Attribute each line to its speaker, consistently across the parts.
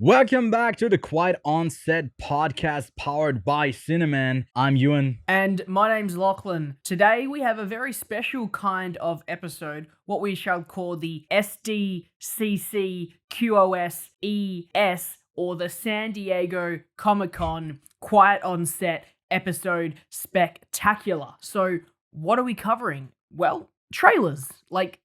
Speaker 1: Welcome back to the Quiet On Set podcast powered by Cineman. I'm Ewan.
Speaker 2: And my name's Lachlan. Today we have a very special kind of episode, what we shall call the SDCCQOSES, or the San Diego Comic-Con Quiet On Set episode spectacular. So what are we covering? Well, trailers.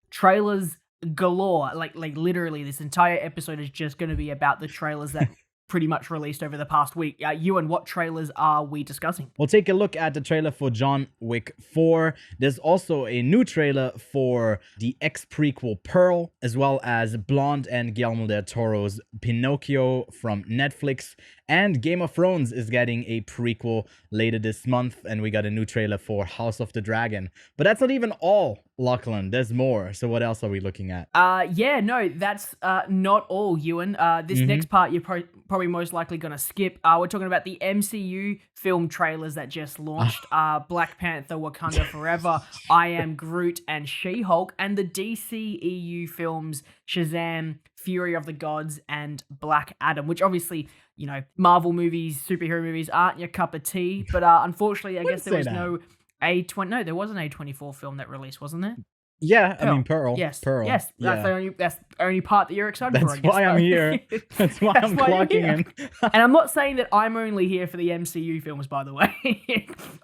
Speaker 2: Trailers galore. Like literally this entire episode is just going to be about the trailers that pretty much released over the past week. Ewan, what trailers are we discussing?
Speaker 1: We'll take a look at the trailer for John Wick 4. There's also a new trailer for the X-prequel Pearl, as well as Blonde and Guillermo del Toro's Pinocchio from Netflix. And Game of Thrones is getting a prequel later this month, and we got a new trailer for House of the Dragon. But that's not even all, Lachlan. There's more. So what else are we looking at?
Speaker 2: That's not all, Ewan. This next part you're probably most likely going to skip. We're talking about the MCU film trailers that just launched. Black Panther, Wakanda Forever, I Am Groot, and She-Hulk, and the DCEU films Shazam, Fury of the Gods, and Black Adam, which obviously, you know, Marvel movies, superhero movies aren't your cup of tea, but unfortunately, I guess there was no there was an A24 film that released, wasn't there?
Speaker 1: Yeah,
Speaker 2: Pearl.
Speaker 1: I mean Pearl.
Speaker 2: Yes,
Speaker 1: Pearl.
Speaker 2: Yes,
Speaker 1: Yeah.
Speaker 2: that's the only part that you're excited for. I
Speaker 1: That's
Speaker 2: guess,
Speaker 1: why I'm here. That's why I'm clocking in.
Speaker 2: And I'm not saying that I'm only here for the MCU films, by the way.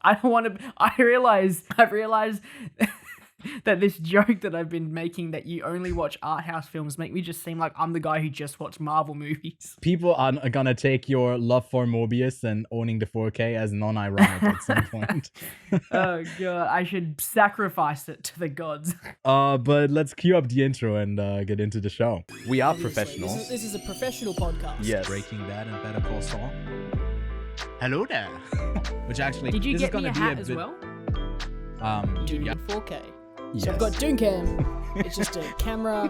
Speaker 2: I don't want to. I've realized that this joke that I've been making that you only watch art house films make me just seem like I'm the guy who just watched Marvel movies.
Speaker 1: People are gonna take your love for Mobius and owning the 4K as non-ironic at some point.
Speaker 2: Oh god, I should sacrifice it to the gods.
Speaker 1: But let's cue up the intro and get into the show. We are professionals.
Speaker 3: This is a professional podcast.
Speaker 1: Yes.
Speaker 4: Breaking Bad and Better Call Saul. Hello there.
Speaker 1: Which actually,
Speaker 2: Did you
Speaker 1: this
Speaker 2: get
Speaker 1: is gonna
Speaker 2: me a
Speaker 1: be
Speaker 2: hat
Speaker 1: a
Speaker 2: as
Speaker 1: bit,
Speaker 2: well?
Speaker 3: Doing
Speaker 1: yeah.
Speaker 3: in 4K.
Speaker 1: Yes.
Speaker 3: So I've got Dooncam. It's just a camera.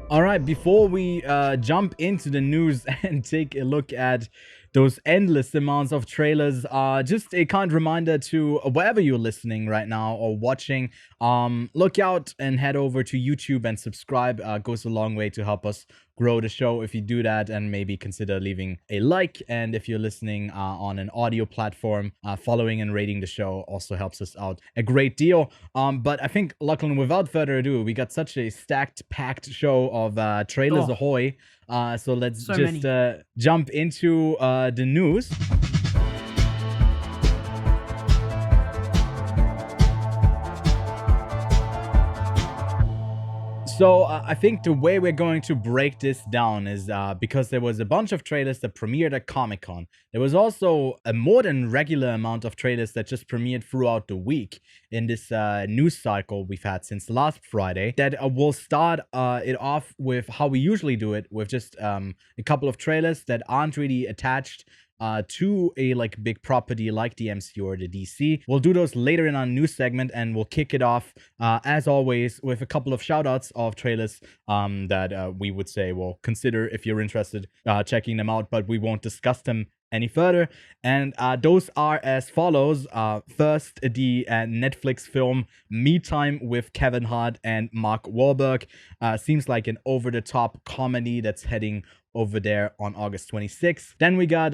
Speaker 1: All right, before we jump into the news and take a look at those endless amounts of trailers, just a kind reminder to wherever you're listening right now or watching, look out and head over to YouTube and subscribe. Goes a long way to help us grow the show if you do that, and maybe consider leaving a like. And if you're listening on an audio platform, following and rating the show also helps us out a great deal. But I think, Lachlan, without further ado, we got such a packed show of trailers ahoy. So let's jump into the news. So I think the way we're going to break this down is because there was a bunch of trailers that premiered at Comic-Con. There was also a more than regular amount of trailers that just premiered throughout the week in this news cycle we've had since last Friday. That we'll start it off with how we usually do it, with just a couple of trailers that aren't really attached to a big property like the MCU or the DC. We'll do those later in our news segment, and we'll kick it off as always with a couple of shout outs of trailers that we would say, well, consider if you're interested checking them out, but we won't discuss them any further. And those are as follows. First, the Netflix film Me Time with Kevin Hart and Mark Wahlberg. Seems like an over-the-top comedy that's heading over there on August 26th. Then we got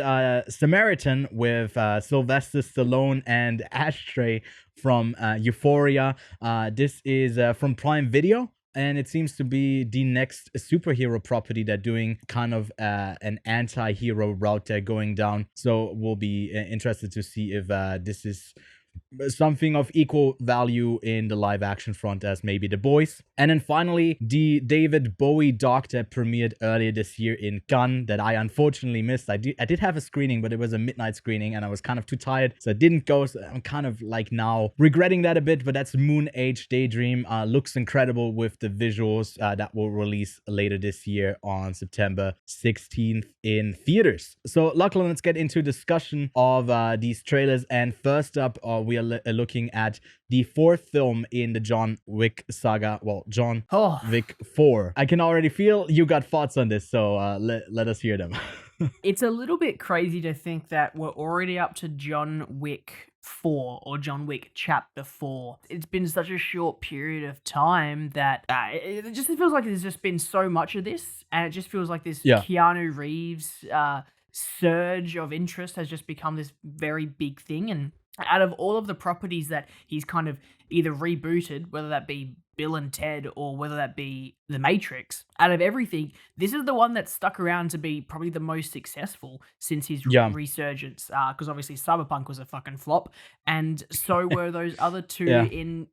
Speaker 1: Samaritan with Sylvester Stallone and Ashtray from Euphoria. This is from Prime Video, and it seems to be the next superhero property they're doing, kind of an anti-hero route they're going down. So we'll be interested to see if this is something of equal value in the live action front as maybe The Boys. And then finally, the David Bowie doc that premiered earlier this year in Cannes that I unfortunately missed. I did have a screening, but it was a midnight screening and I was kind of too tired, so I didn't go. So I'm kind of now regretting that a bit, but that's Moon Age Daydream. Looks incredible with the visuals that will release later this year on September 16th in theaters. So Lachlan, let's get into discussion of these trailers. And first up, we are looking at the fourth film in the John Wick saga. Well, John Wick 4. I can already feel you got thoughts on this, so let us hear them.
Speaker 2: It's a little bit crazy to think that we're already up to John Wick 4 or John Wick Chapter 4. It's been such a short period of time that it just feels like there's just been so much of this, and it just feels like this Keanu Reeves surge of interest has just become this very big thing. And out of all of the properties that he's kind of either rebooted, whether that be Bill and Ted or whether that be The Matrix, out of everything, this is the one that stuck around to be probably the most successful since his resurgence. Because obviously Cyberpunk was a fucking flop, and so were those other two in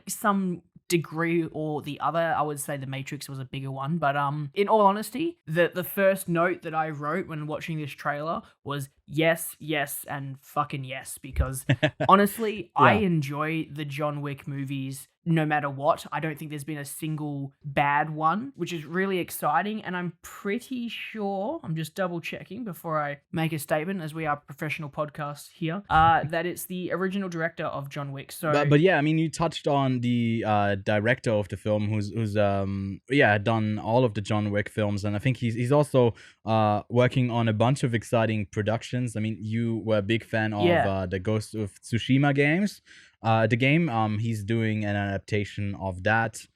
Speaker 2: some degree or the other. I would say The Matrix was a bigger one, but in all honesty, the first note that I wrote when watching this trailer was yes, yes, and fucking yes, because honestly, I enjoy the John Wick movies no matter what. I don't think there's been a single bad one, which is really exciting, and I'm pretty sure, I'm just double checking before I make a statement, as we are professional podcasts here, that it's the original director of John Wick. So,
Speaker 1: but yeah, I mean, you touched on the director of the film, who's done all of the John Wick films, and I think he's also working on a bunch of exciting productions. I mean, you were a big fan of the Ghost of Tsushima games. The game, he's doing an adaptation of that.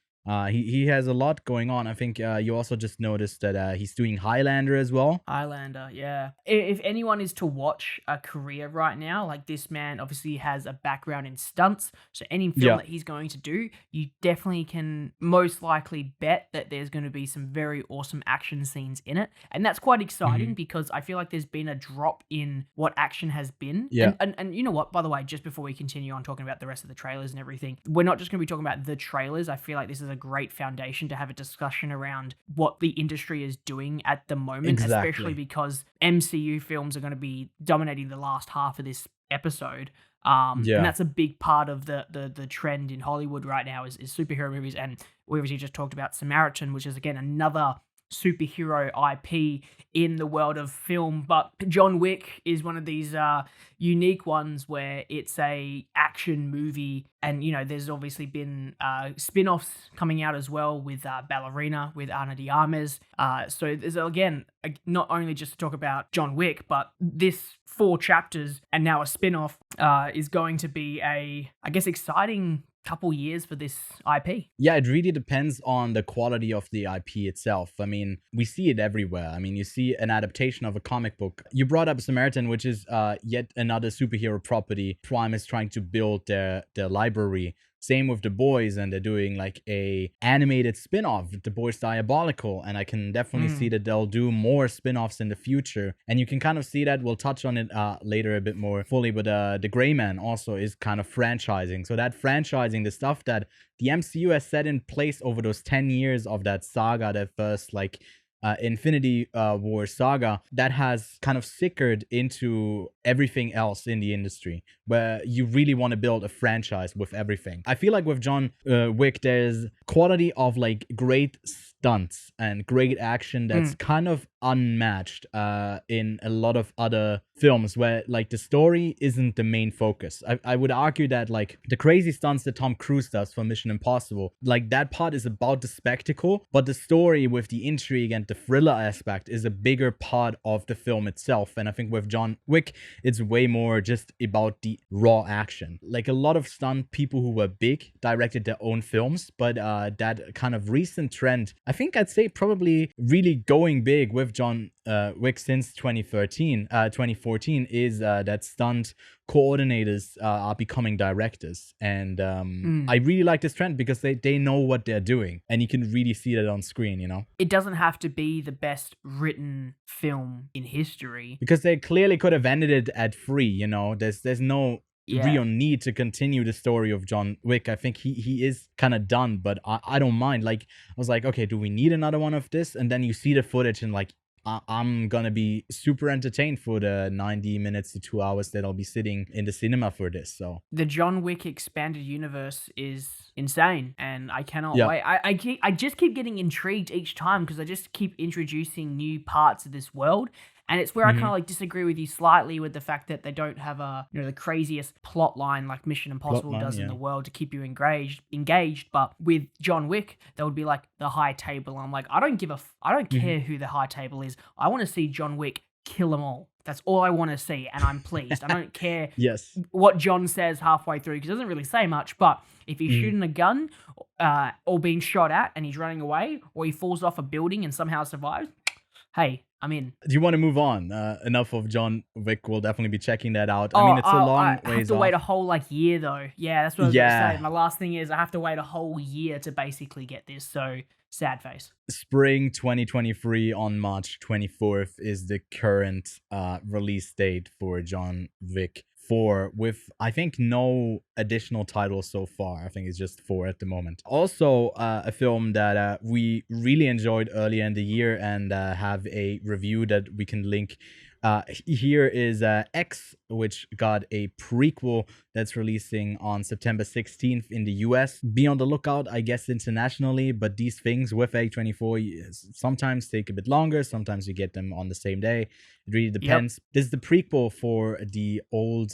Speaker 1: He has a lot going on. I think you also just noticed that he's doing Highlander as well.
Speaker 2: Highlander, yeah. If anyone is to watch a career right now, like, this man obviously has a background in stunts, so any film that he's going to do, you definitely can most likely bet that there's going to be some very awesome action scenes in it. And that's quite exciting because I feel like there's been a drop in what action has been.
Speaker 1: Yeah.
Speaker 2: And you know what, by the way, just before we continue on talking about the rest of the trailers and everything, we're not just going to be talking about the trailers. I feel like this is a great foundation to have a discussion around what the industry is doing at the moment, especially because MCU films are going to be dominating the last half of this episode. And that's a big part of the trend in Hollywood right now is superhero movies. And we obviously just talked about Samaritan, which is, again, another superhero IP in the world of film. But John Wick is one of these unique ones where it's a action movie, and there's obviously been spin-offs coming out as well with Ballerina with Ana de Armas. So there's, again, not only just to talk about John Wick, but this 4 chapters and now a spin-off is going to be a, I guess, exciting couple years for this IP.
Speaker 1: Yeah, it really depends on the quality of the IP itself. I mean, we see it everywhere. I mean, you see an adaptation of a comic book. You brought up Samaritan, which is yet another superhero property. Prime is trying to build their library. Same with The Boys, and they're doing like a animated spin-off, The Boys Diabolical, and I can definitely see that they'll do more spin-offs in the future. And you can kind of see that. We'll touch on it later a bit more fully, but The Gray Man also is kind of franchising. So that franchising, the stuff that the MCU has set in place over those 10 years of that saga, that first Infinity War saga, that has kind of sickered into everything else in the industry, where you really want to build a franchise with everything. I feel like with John Wick, there's quality of like great stunts and great action that's kind of unmatched in a lot of other films, where like the story isn't the main focus. I would argue that like the crazy stunts that Tom Cruise does for Mission Impossible, like that part is about the spectacle, but the story with the intrigue and the thriller aspect is a bigger part of the film itself. And I think with John Wick, it's way more just about the raw action. Like a lot of stunt people who were big directed their own films, but that kind of recent trend, I think I'd say probably really going big with John Wick since 2014 is that stunt coordinators are becoming directors. And I really like this trend because they know what they're doing, and you can really see that on screen,
Speaker 2: It doesn't have to be the best written film in history,
Speaker 1: because they clearly could have ended it at 3. There's no real need to continue the story of John Wick. I think he is kind of done, but I don't mind. Like, I was like, okay, do we need another one of this? And then you see the footage and like, I'm gonna be super entertained for the 90 minutes to 2 hours that I'll be sitting in the cinema for this. So
Speaker 2: the John Wick expanded universe is insane, and I cannot wait. I just keep getting intrigued each time because I just keep introducing new parts of this world. And it's where I kind of like disagree with you slightly with the fact that they don't have the craziest plot line like Mission Impossible does in the world to keep you engaged. But with John Wick, that would be like the high table. I'm like, I don't care who the high table is. I want to see John Wick kill them all. That's all I want to see, and I'm pleased. I don't care
Speaker 1: Yes.
Speaker 2: what John says halfway through, because he doesn't really say much, but if he's shooting a gun or being shot at and he's running away, or he falls off a building and somehow survives, hey, I'm in.
Speaker 1: Do you want to move on? Enough of John Wick. We'll definitely be checking that out. I mean, it's a long
Speaker 2: I
Speaker 1: ways
Speaker 2: have to
Speaker 1: off.
Speaker 2: wait a whole year though. Yeah, that's what I was going to
Speaker 1: Yeah.
Speaker 2: say. My last thing is I have to wait a whole year to basically get this, so sad face.
Speaker 1: Spring 2023 on March 24th is the current release date for John Wick 4, with I think no additional titles so far. I think it's just 4 at the moment. Also, a film that we really enjoyed earlier in the year and have a review that we can link. Here is X, which got a prequel that's releasing on September 16th in the US. Be on the lookout, I guess, internationally, but these things with A24 sometimes take a bit longer, sometimes you get them on the same day. It really depends. This is the prequel for the old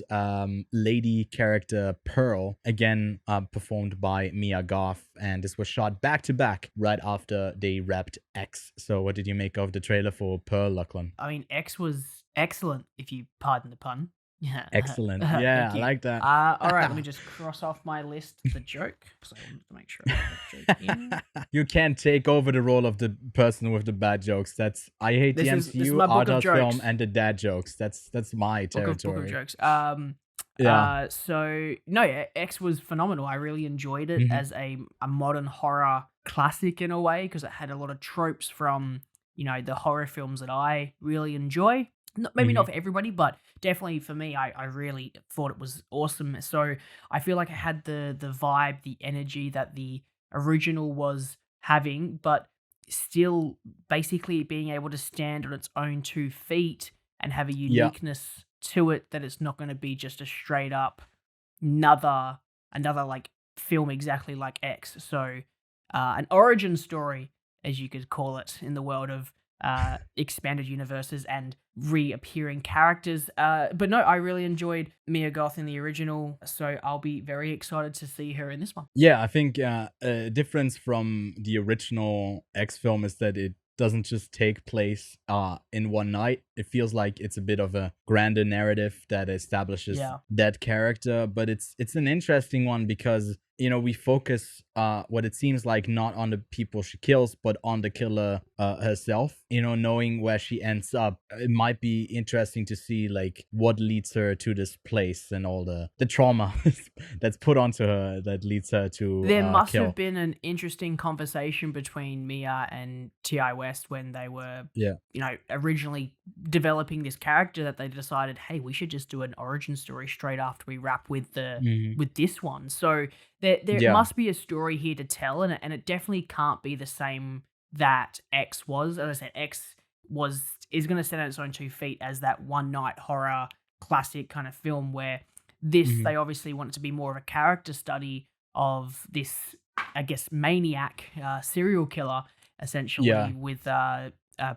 Speaker 1: lady character Pearl, again performed by Mia Goth, and this was shot back to back right after they wrapped X. So what did you make of the trailer for Pearl, Lachlan?
Speaker 2: I mean, X was excellent, if you pardon the pun. Yeah.
Speaker 1: Excellent. Yeah,
Speaker 2: Thank
Speaker 1: I
Speaker 2: you.
Speaker 1: like that.
Speaker 2: All right, let me just cross off my list the joke, because I wanted to make sure I got that joke in.
Speaker 1: You can't take over the role of the person with the bad jokes. That's I hate the
Speaker 2: This is
Speaker 1: MCU,
Speaker 2: my book
Speaker 1: art
Speaker 2: of
Speaker 1: house
Speaker 2: jokes.
Speaker 1: film, and the dad jokes. That's my
Speaker 2: Book of
Speaker 1: territory.
Speaker 2: jokes.
Speaker 1: Yeah.
Speaker 2: So no, yeah, X was phenomenal. I really enjoyed it as a modern horror classic in a way, because it had a lot of tropes from, you know, the horror films that I really enjoy. Maybe not for everybody, but definitely for me, I really thought it was awesome. So I feel like it had the vibe, the energy that the original was having, but still basically being able to stand on its own 2 feet and have a uniqueness to it, that it's not going to be just a straight up another like film exactly like X. So an origin story, as you could call it, in the world of expanded universes and reappearing characters. But no, I really enjoyed Mia Goth in the original, so I'll be very excited to see her in this one.
Speaker 1: Yeah, I think a difference from the original X film is that it doesn't just take place in one night. It feels like it's a bit of a grander narrative that establishes that character, but it's an interesting one because, you know, we focus what it seems like not on the people she kills, but on the killer herself. You know, knowing where she ends up, it might be interesting to see like what leads her to this place and all the trauma that's put onto her that leads her to
Speaker 2: There must
Speaker 1: kill.
Speaker 2: have been an interesting conversation between Mia and T.I. West when they were, you know, originally developing this character, that they decided, hey, we should just do an origin story straight after we wrap with the with this one. So there must be a story here to tell, and it definitely can't be the same that X was. As I said, X is going to stand on its own 2 feet as that one night horror classic kind of film, where this they obviously want it to be more of a character study of this, I guess, maniac serial killer essentially with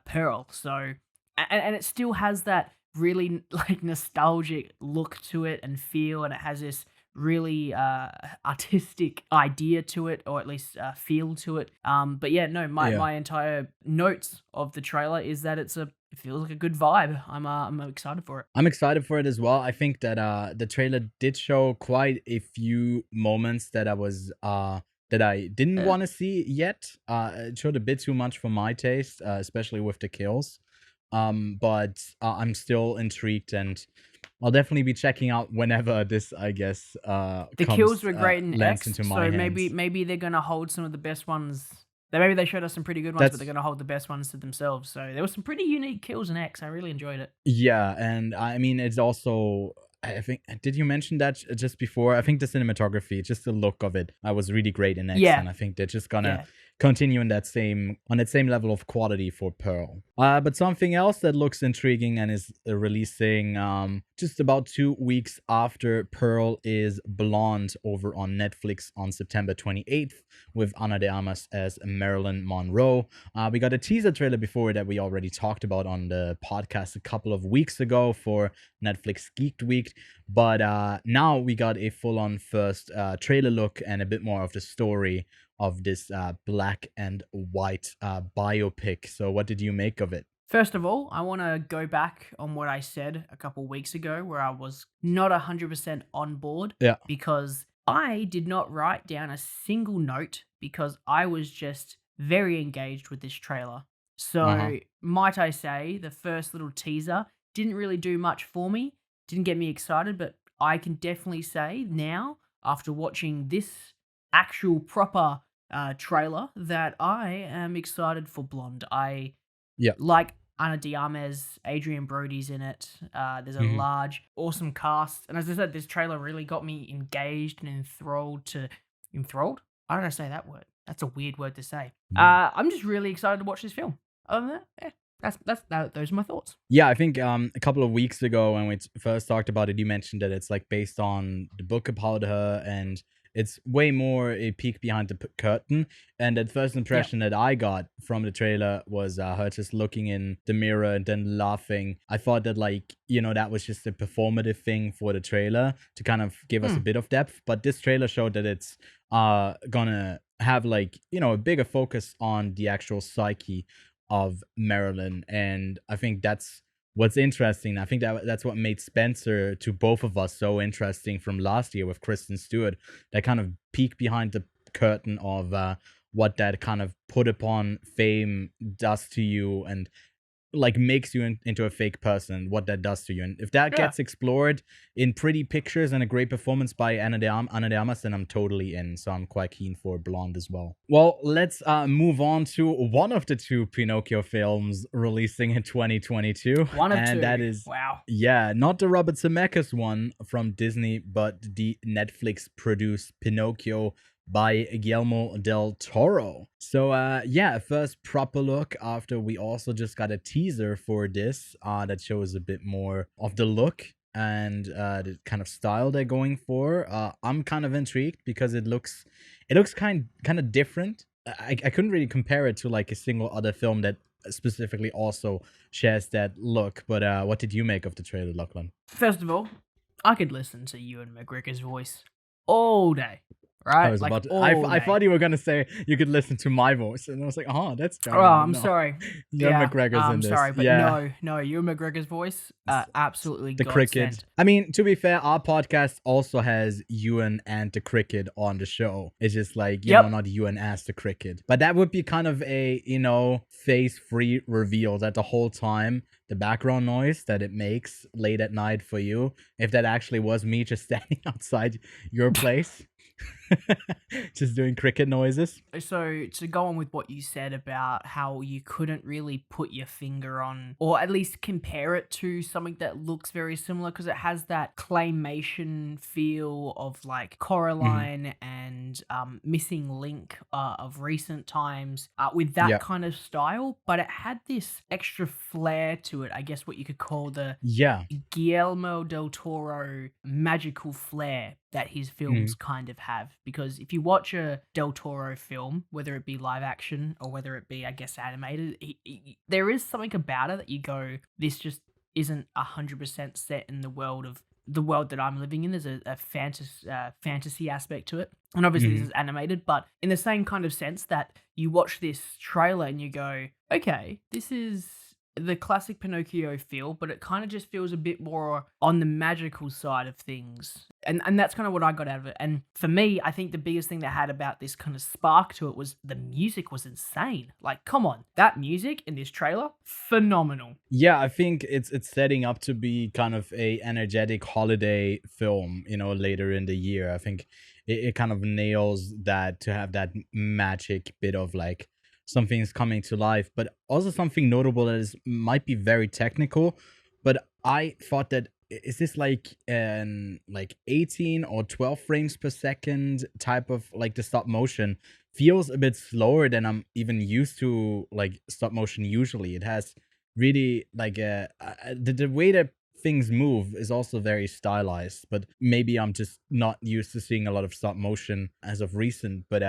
Speaker 2: Pearl. So and it still has that really like nostalgic look to it and feel, and it has this really artistic idea to it, or at least feel to it. But yeah, no, my entire notes of the trailer is that it feels like a good vibe. I'm excited for it.
Speaker 1: I'm excited for it as well. I think that the trailer did show quite a few moments that I didn't want to see yet. It showed a bit too much for my taste, especially with the kills. But I'm still intrigued, and I'll definitely be checking out whenever this, I guess,
Speaker 2: the kills were great in X,
Speaker 1: into
Speaker 2: so
Speaker 1: my hands.
Speaker 2: maybe they're gonna hold some of the best ones. Maybe they showed us some pretty good ones, but they're gonna hold the best ones to themselves. So there were some pretty unique kills in X. I really enjoyed it.
Speaker 1: Yeah, and I mean, it's also, I think, did you mention that just before? I think the cinematography, just the look of it, was really great in X, and I think they're just gonna continue on that same level of quality for Pearl. But something else that looks intriguing and is releasing just about 2 weeks after Pearl is Blonde over on Netflix on September 28th with Ana de Armas as Marilyn Monroe. We got a teaser trailer before that we already talked about on the podcast a couple of weeks ago for Netflix Geeked Week, but now we got a full-on first trailer look and a bit more of the story of this black and white biopic. So what did you make of it?
Speaker 2: First of all, I want to go back on what I said a couple weeks ago where I was not 100% on board
Speaker 1: Yeah.
Speaker 2: because I did not write down a single note because I was just very engaged with this trailer. So, might I say, the first little teaser didn't really do much for me, didn't get me excited, but I can definitely say now, after watching this actual proper trailer, that I am excited for Blonde. I
Speaker 1: Yeah.
Speaker 2: like Ana de Armas, Adrian Brody's in it. There's a large, awesome cast. And as I said, this trailer really got me engaged and enthralled to... Enthralled? I don't know how to say that word. That's a weird word to say. I'm just really excited to watch this film. Other than that, yeah, those are my thoughts.
Speaker 1: Yeah, I think a couple of weeks ago when we first talked about it, you mentioned that it's like based on the book about her, and it's way more a peek behind the curtain. And that first impression that I got from the trailer was her just looking in the mirror and then laughing. I thought that, like, you know, that was just a performative thing for the trailer to kind of give us a bit of depth. But this trailer showed that it's gonna have, like, you know, a bigger focus on the actual psyche of Marilyn. And I think that's what's interesting. I think that's what made Spencer to both of us so interesting from last year with Kristen Stewart. That kind of peek behind the curtain of what that kind of put upon fame does to you, and like makes you into a fake person, what that does to you. And if that gets explored in pretty pictures and a great performance by Ana de Armas, then I'm totally in. So I'm quite keen for Blonde as well. Well, let's move on to one of the two Pinocchio films releasing in 2022.
Speaker 2: One of two.
Speaker 1: And that is,
Speaker 2: wow.
Speaker 1: Yeah, not the Robert Zemeckis one from Disney, but the Netflix produced Pinocchio by Guillermo del Toro. So yeah, first proper look after we also just got a teaser for this that shows a bit more of the look and the kind of style they're going for. I'm kind of intrigued because it looks kind of different. I couldn't really compare it to like a single other film that specifically also shares that look. But what did you make of the trailer, Lachlan?
Speaker 2: First of all, I could listen to Ewan McGregor's voice all day. Right?
Speaker 1: I thought you were gonna say you could listen to my voice, and I was like, oh, that's
Speaker 2: jarring. Oh, I'm sorry.
Speaker 1: Ewan McGregor's in this.
Speaker 2: I'm sorry, but no, Ewan McGregor's voice, absolutely
Speaker 1: the
Speaker 2: God
Speaker 1: cricket.
Speaker 2: sent.
Speaker 1: I mean, to be fair, our podcast also has Ewan and the cricket on the show. It's just like, you know, not Ewan as the cricket. But that would be kind of a, you know, face-free reveal that the whole time, the background noise that it makes late at night for you, if that actually was me just standing outside your place. Just doing cricket noises.
Speaker 2: So to go on with what you said about how you couldn't really put your finger on, or at least compare it to something that looks very similar, because it has that claymation feel of like Coraline and Missing Link of recent times with that kind of style, but it had this extra flair to it. I guess what you could call the Guillermo del Toro magical flair that his films kind of have. Because if you watch a Del Toro film, whether it be live action or whether it be, I guess, animated, there is something about it that you go, this just isn't 100% set in the world that I'm living in. There's a fantasy aspect to it. And obviously this is animated, but in the same kind of sense that you watch this trailer and you go, okay, this is the classic Pinocchio feel, but it kind of just feels a bit more on the magical side of things. And that's kind of what I got out of it. And for me, I think the biggest thing that had about this kind of spark to it was the music was insane. Like, come on, that music in this trailer, phenomenal.
Speaker 1: Yeah, I think it's setting up to be kind of a energetic holiday film, you know, later in the year. I think it kind of nails that, to have that magic bit of like, something's coming to life, but also something notable that might be very technical. But I thought that, is this like an 18 or 12 frames per second type of like the stop motion feels a bit slower than I'm even used to like stop motion usually. It has really like the way that things move is also very stylized, but maybe I'm just not used to seeing a lot of stop motion as of recent. But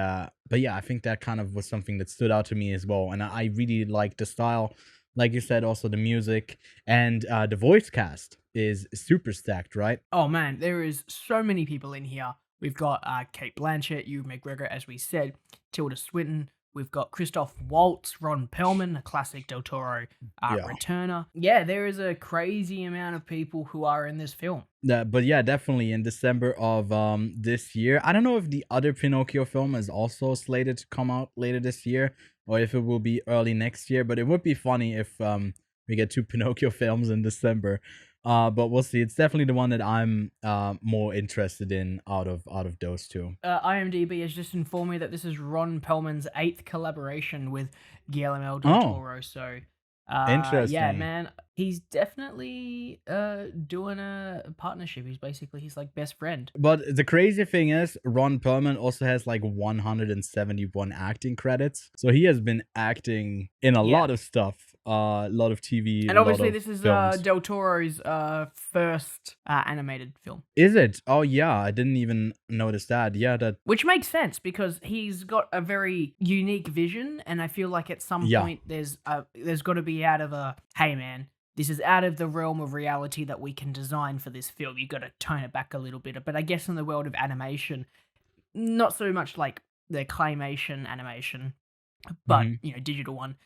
Speaker 1: yeah, I think that kind of was something that stood out to me as well, and I really like the style. Like you said, also the music and the voice cast is super stacked, right?
Speaker 2: Oh man, there is so many people in here. We've got Kate Blanchett, Ewan McGregor, as we said, Tilda Swinton, We've got Christoph Waltz, Ron Perlman, a classic Del Toro returner. Yeah, there is a crazy amount of people who are in this film.
Speaker 1: But yeah, definitely in December of this year. I don't know if the other Pinocchio film is also slated to come out later this year, or if it will be early next year. But it would be funny if we get 2 Pinocchio films in December. But we'll see. It's definitely the one that I'm more interested in out of those 2.
Speaker 2: IMDb has just informed me that this is Ron Perlman's 8th collaboration with Guillermo del Toro. So
Speaker 1: interesting.
Speaker 2: Yeah, man, he's definitely doing a partnership. He's like best friend.
Speaker 1: But the crazy thing is, Ron Perlman also has like 171 acting credits. So he has been acting in a lot of stuff, a lot of TV,
Speaker 2: and obviously this is
Speaker 1: films.
Speaker 2: Del Toro's first animated film.
Speaker 1: Is it? Oh yeah, I didn't even notice that. Yeah, that.
Speaker 2: Which makes sense because he's got a very unique vision, and I feel like at some point there's got to be out of a, hey man, this is out of the realm of reality that we can design for this film. You got to tone it back a little bit. But I guess in the world of animation, not so much like the claymation animation, but digital one,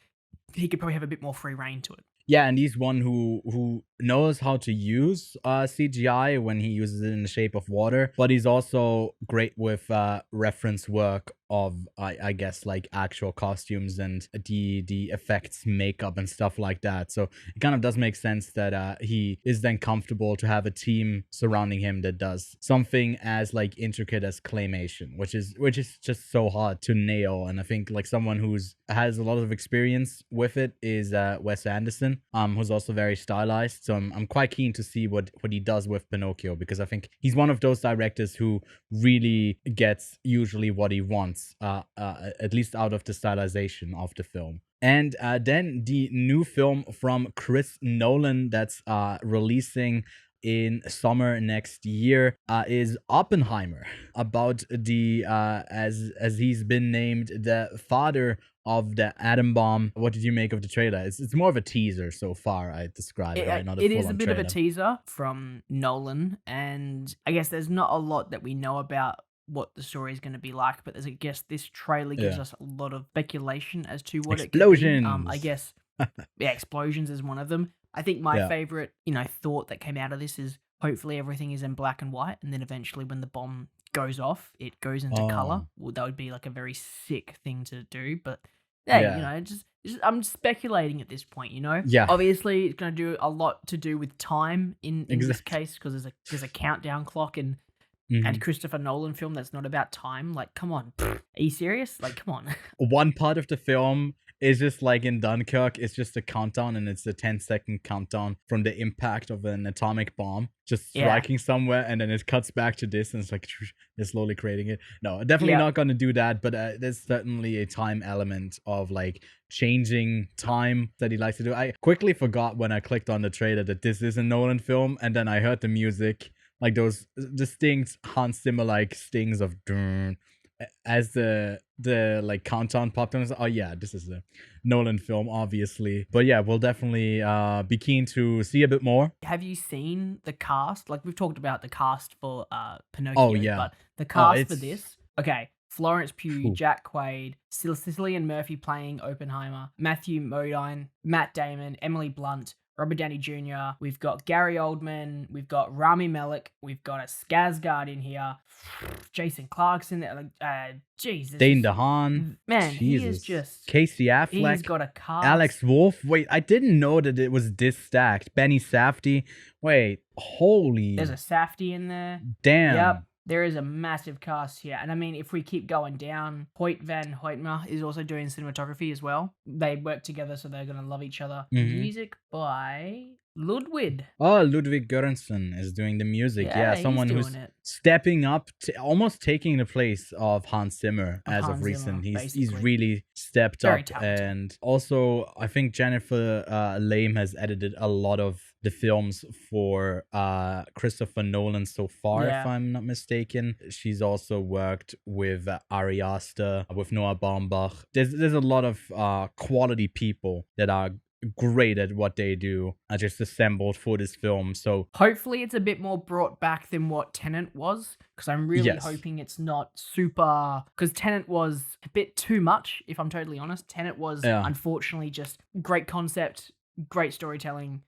Speaker 2: he could probably have a bit more free reign to it.
Speaker 1: Yeah, and he's one who knows how to use CGI when he uses it in the shape of water, but he's also great with reference work of I guess like actual costumes and the effects, makeup and stuff like that. So it kind of does make sense that he is then comfortable to have a team surrounding him that does something as like intricate as claymation, which is just so hard to nail. And I think like someone who's has a lot of experience with it is Wes Anderson, who's also very stylized. So I'm quite keen to see what he does with Pinocchio, because I think he's one of those directors who really gets usually what he wants, at least out of the stylization of the film. And then the new film from Chris Nolan that's releasing in summer next year is Oppenheimer, about the as he's been named the father of the atom bomb. What did you make of the trailer? It's more of a teaser so far, I describe it, right? Not a
Speaker 2: it is a
Speaker 1: full-on
Speaker 2: bit
Speaker 1: trailer.
Speaker 2: of a teaser from Nolan, and I guess there's not a lot that we know about what the story is going to be like, but I guess this trailer gives us a lot of speculation as to what
Speaker 1: explosions.
Speaker 2: it could be. I guess explosions is one of them. I think my favorite, thought that came out of this is hopefully everything is in black and white, and then eventually when the bomb goes off, it goes into color. Well, that would be like a very sick thing to do, but just I'm speculating at this point,
Speaker 1: Yeah.
Speaker 2: Obviously, it's going to do a lot to do with time in this case, because there's a countdown clock and Christopher Nolan film that's not about time. Like, come on, are you serious? Like, come on.
Speaker 1: One part of the film is just like in Dunkirk, it's just a countdown, and it's a 10-second countdown from the impact of an atomic bomb just striking somewhere, and then it cuts back to this, and it's like they're slowly creating it. No, definitely not going to do that, but there's certainly a time element of like changing time that he likes to do. I quickly forgot when I clicked on the trailer that this is a Nolan film, and then I heard the music, like those distinct Hans Zimmer like stings of dun, as the like countdown popped on. Oh yeah, this is a Nolan film, obviously. But yeah, we'll definitely be keen to see a bit more.
Speaker 2: Have you seen the cast? Like, we've talked about the cast for Pinocchio.
Speaker 1: Oh yeah,
Speaker 2: but the cast for this. Okay, Florence Pugh, Jack Quaid, Cillian Murphy playing Oppenheimer, Matthew Modine, Matt Damon, Emily Blunt, Robert Downey Jr., we've got Gary Oldman, we've got Rami Malek, we've got a Skarsgård in here, Jason Clarkson, Jesus.
Speaker 1: Dane DeHaan.
Speaker 2: Man,
Speaker 1: Jesus.
Speaker 2: he is just...
Speaker 1: Casey Affleck.
Speaker 2: He's got a cast.
Speaker 1: Alex Wolff. Wait, I didn't know that it was this stacked. Benny Safdie. Wait, holy...
Speaker 2: There's a Safdie in there.
Speaker 1: Damn.
Speaker 2: Yep. There is a massive cast here. And I mean, if we keep going down, Hoyt van Hoytma is also doing cinematography as well. They work together, so they're going to love each other. Music by Ludwig.
Speaker 1: Oh, Ludwig Göransson is doing the music. Yeah, someone who's stepping up, almost taking the place of Hans Zimmer as of recent. He's really stepped up.
Speaker 2: Talented.
Speaker 1: And also, I think Jennifer Lame has edited a lot of the films for Christopher Nolan so far, if I'm not mistaken. She's also worked with Ari Aster, with Noah Baumbach. There's a lot of quality people that are great at what they do, just assembled for this film. So
Speaker 2: Hopefully it's a bit more brought back than what Tenet was, because I'm really
Speaker 1: yes.
Speaker 2: hoping it's not super, because Tenet was a bit too much, if I'm totally honest. Tenet was
Speaker 1: Yeah.
Speaker 2: unfortunately just great concept, great storytelling,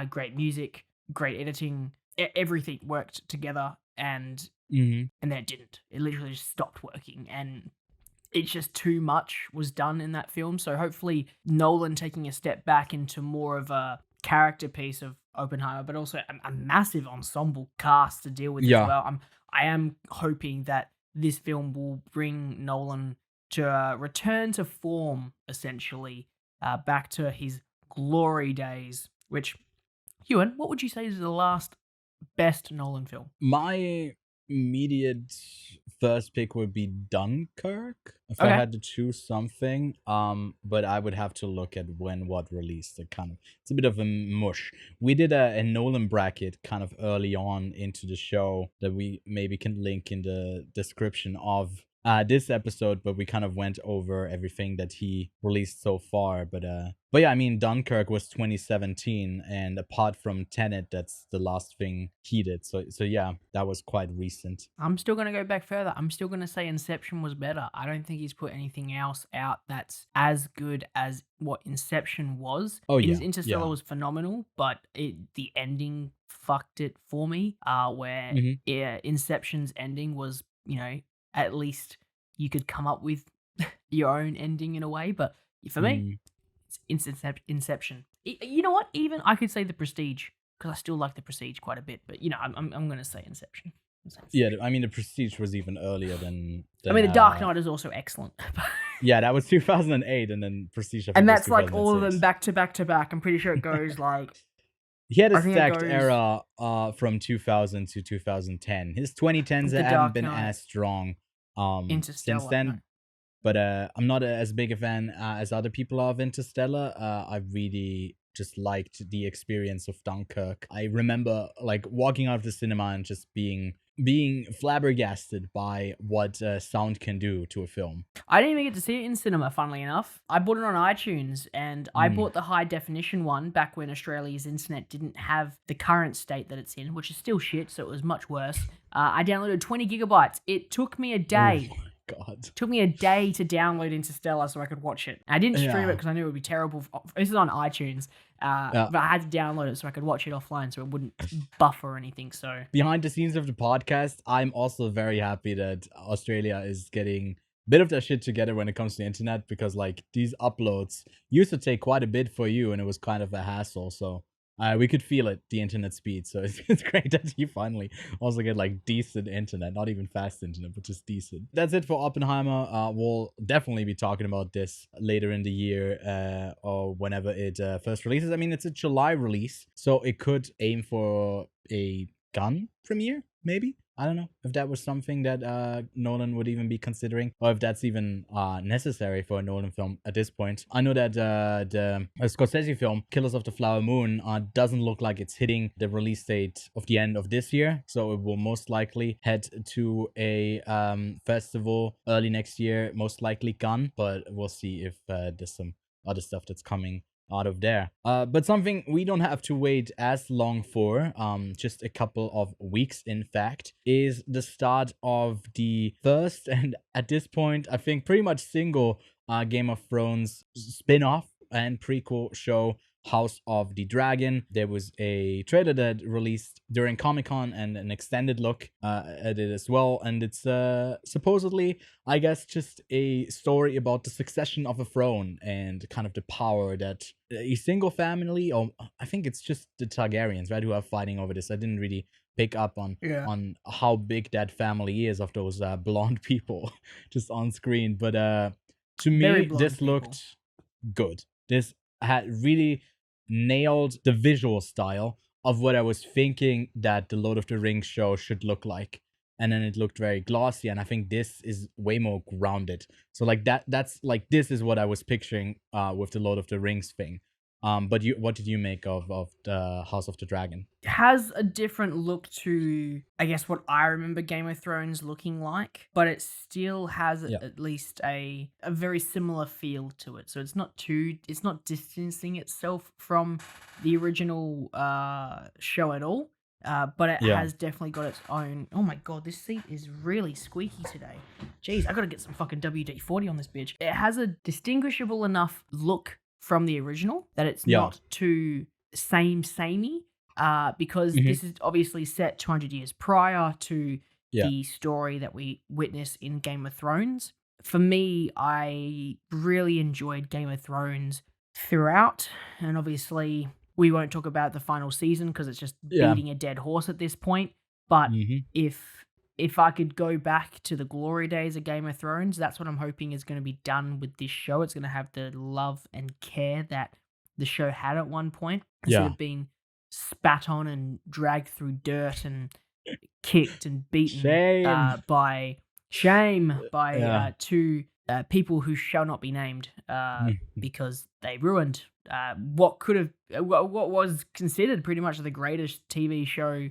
Speaker 2: great music, great editing, everything worked together, and
Speaker 1: Mhm.
Speaker 2: then it didn't. It literally just stopped working, and it's just too much was done in that film. So hopefully Nolan taking a step back into more of a character piece of Oppenheimer, but also a massive ensemble cast to deal with as
Speaker 1: Yeah.
Speaker 2: well. I am hoping that this film will bring Nolan to return to form, essentially, back to his glory days. Which, Ewan, what would you say is the last best Nolan film?
Speaker 1: My immediate first pick would be Dunkirk if I
Speaker 2: Okay.
Speaker 1: had to choose something. But I would have to look at what released. It's a bit of a mush. We did a Nolan bracket kind of early on into the show that we maybe can link in the description of this episode, but we kind of went over everything that he released so far. But yeah, I mean, Dunkirk was 2017, and apart from Tenet, that's the last thing he did. So yeah, that was quite recent.
Speaker 2: I'm still going to go back further. I'm still going to say Inception was better. I don't think he's put anything else out that's as good as what Inception was.
Speaker 1: Oh yeah,
Speaker 2: Interstellar
Speaker 1: yeah.
Speaker 2: was phenomenal, but the ending fucked it for me. Where
Speaker 1: Mhm.
Speaker 2: Inception's ending was, at least you could come up with your own ending in a way. But for me, it's Inception. You know what? Even I could say The Prestige, because I still like The Prestige quite a bit. But I'm going to say Inception.
Speaker 1: Yeah, I mean, The Prestige was even earlier than
Speaker 2: I mean, The Dark Knight is also excellent.
Speaker 1: Yeah, that was 2008, and then Prestige. I think
Speaker 2: And
Speaker 1: was
Speaker 2: that's like all of them
Speaker 1: 2006.
Speaker 2: back to back to back. I'm pretty sure it goes like
Speaker 1: He had a
Speaker 2: I think it
Speaker 1: stacked
Speaker 2: goes-
Speaker 1: era from 2000 to 2010. His 2010s
Speaker 2: The
Speaker 1: haven't
Speaker 2: Dark
Speaker 1: been
Speaker 2: Knight.
Speaker 1: as strong
Speaker 2: Interstellar.
Speaker 1: since then.
Speaker 2: no.
Speaker 1: But I'm not as big a fan as other people are of Interstellar. I really just liked the experience of Dunkirk. I remember like walking out of the cinema and just being flabbergasted by what sound can do to a film.
Speaker 2: I didn't even get to see it in cinema, funnily enough. I bought it on iTunes, and I
Speaker 1: Mm.
Speaker 2: bought the high definition one back when Australia's internet didn't have the current state that it's in, which is still shit, so it was much worse. I downloaded 20 gigabytes. It took me a day.
Speaker 1: Oh my god.
Speaker 2: Took me a day to download Interstellar so I could watch it. I didn't stream
Speaker 1: Yeah.
Speaker 2: it because I knew it would be terrible. This is on iTunes, but I had to download it so I could watch it offline so it wouldn't buffer or anything. So
Speaker 1: Behind the scenes of the podcast, I'm also very happy that Australia is getting a bit of their shit together when it comes to the internet, because like these uploads used to take quite a bit for you and it was kind of a hassle. So we could feel it, the internet speed. So it's great that you finally also get like decent internet, not even fast internet, but just decent. That's it for Oppenheimer. We'll definitely be talking about this later in the year or whenever it first releases. I mean, it's a July release, so it could aim for a gun premiere, maybe. I don't know if that was something that Nolan would even be considering, or if that's even necessary for a Nolan film at this point. I know that the Scorsese film, Killers of the Flower Moon, doesn't look like it's hitting the release date of the end of this year, so it will most likely head to a festival early next year, most likely Cannes, but we'll see if there's some other stuff that's coming out of there. But something we don't have to wait as long for, just a couple of weeks in fact, is the start of the first, and at this point I think pretty much single Game of Thrones spin-off and prequel show, House of the Dragon. There was a trailer that released during Comic-Con and an extended look at it as well, and it's supposedly, I guess, just a story about the succession of a throne and kind of the power that a single family, or I think it's just the Targaryens, right, who are fighting over this. I didn't really pick up on how big that family is of those blonde people just on screen, but to
Speaker 2: Very
Speaker 1: me
Speaker 2: blonde
Speaker 1: this
Speaker 2: people.
Speaker 1: looked good. This had really nailed the visual style of what I was thinking that the Lord of the Rings show should look like. And then it looked very glossy, and I think this is way more grounded. So like that's like, this is what I was picturing with the Lord of the Rings thing. But what did you make of the House of the Dragon?
Speaker 2: Has a different look to, I guess, what I remember Game of Thrones looking like, but it still has
Speaker 1: Yeah.
Speaker 2: at least a very similar feel to it. So it's not distancing itself from the original show at all. But it
Speaker 1: Yeah.
Speaker 2: has definitely got its own. Oh my god, this seat is really squeaky today. Jeez, I gotta get some fucking WD-40 on this bitch. It has a distinguishable enough look from the original that it's
Speaker 1: Yeah.
Speaker 2: not too samey. Because
Speaker 1: Mhm.
Speaker 2: this is obviously set 200 years prior to
Speaker 1: Yeah.
Speaker 2: the story that we witness in Game of Thrones. For me, I really enjoyed Game of Thrones throughout, and obviously we won't talk about the final season because it's just
Speaker 1: Yeah.
Speaker 2: beating a dead horse at this point. But
Speaker 1: Mm-hmm.
Speaker 2: if I could go back to the glory days of Game of Thrones, that's what I'm hoping is going to be done with this show. It's going to have the love and care that the show had at one point, instead
Speaker 1: Yeah.
Speaker 2: of being spat on and dragged through dirt and kicked and beaten
Speaker 1: Shame.
Speaker 2: by
Speaker 1: Yeah.
Speaker 2: two people who shall not be named
Speaker 1: Mm.
Speaker 2: because they ruined what could have what was considered pretty much the greatest TV show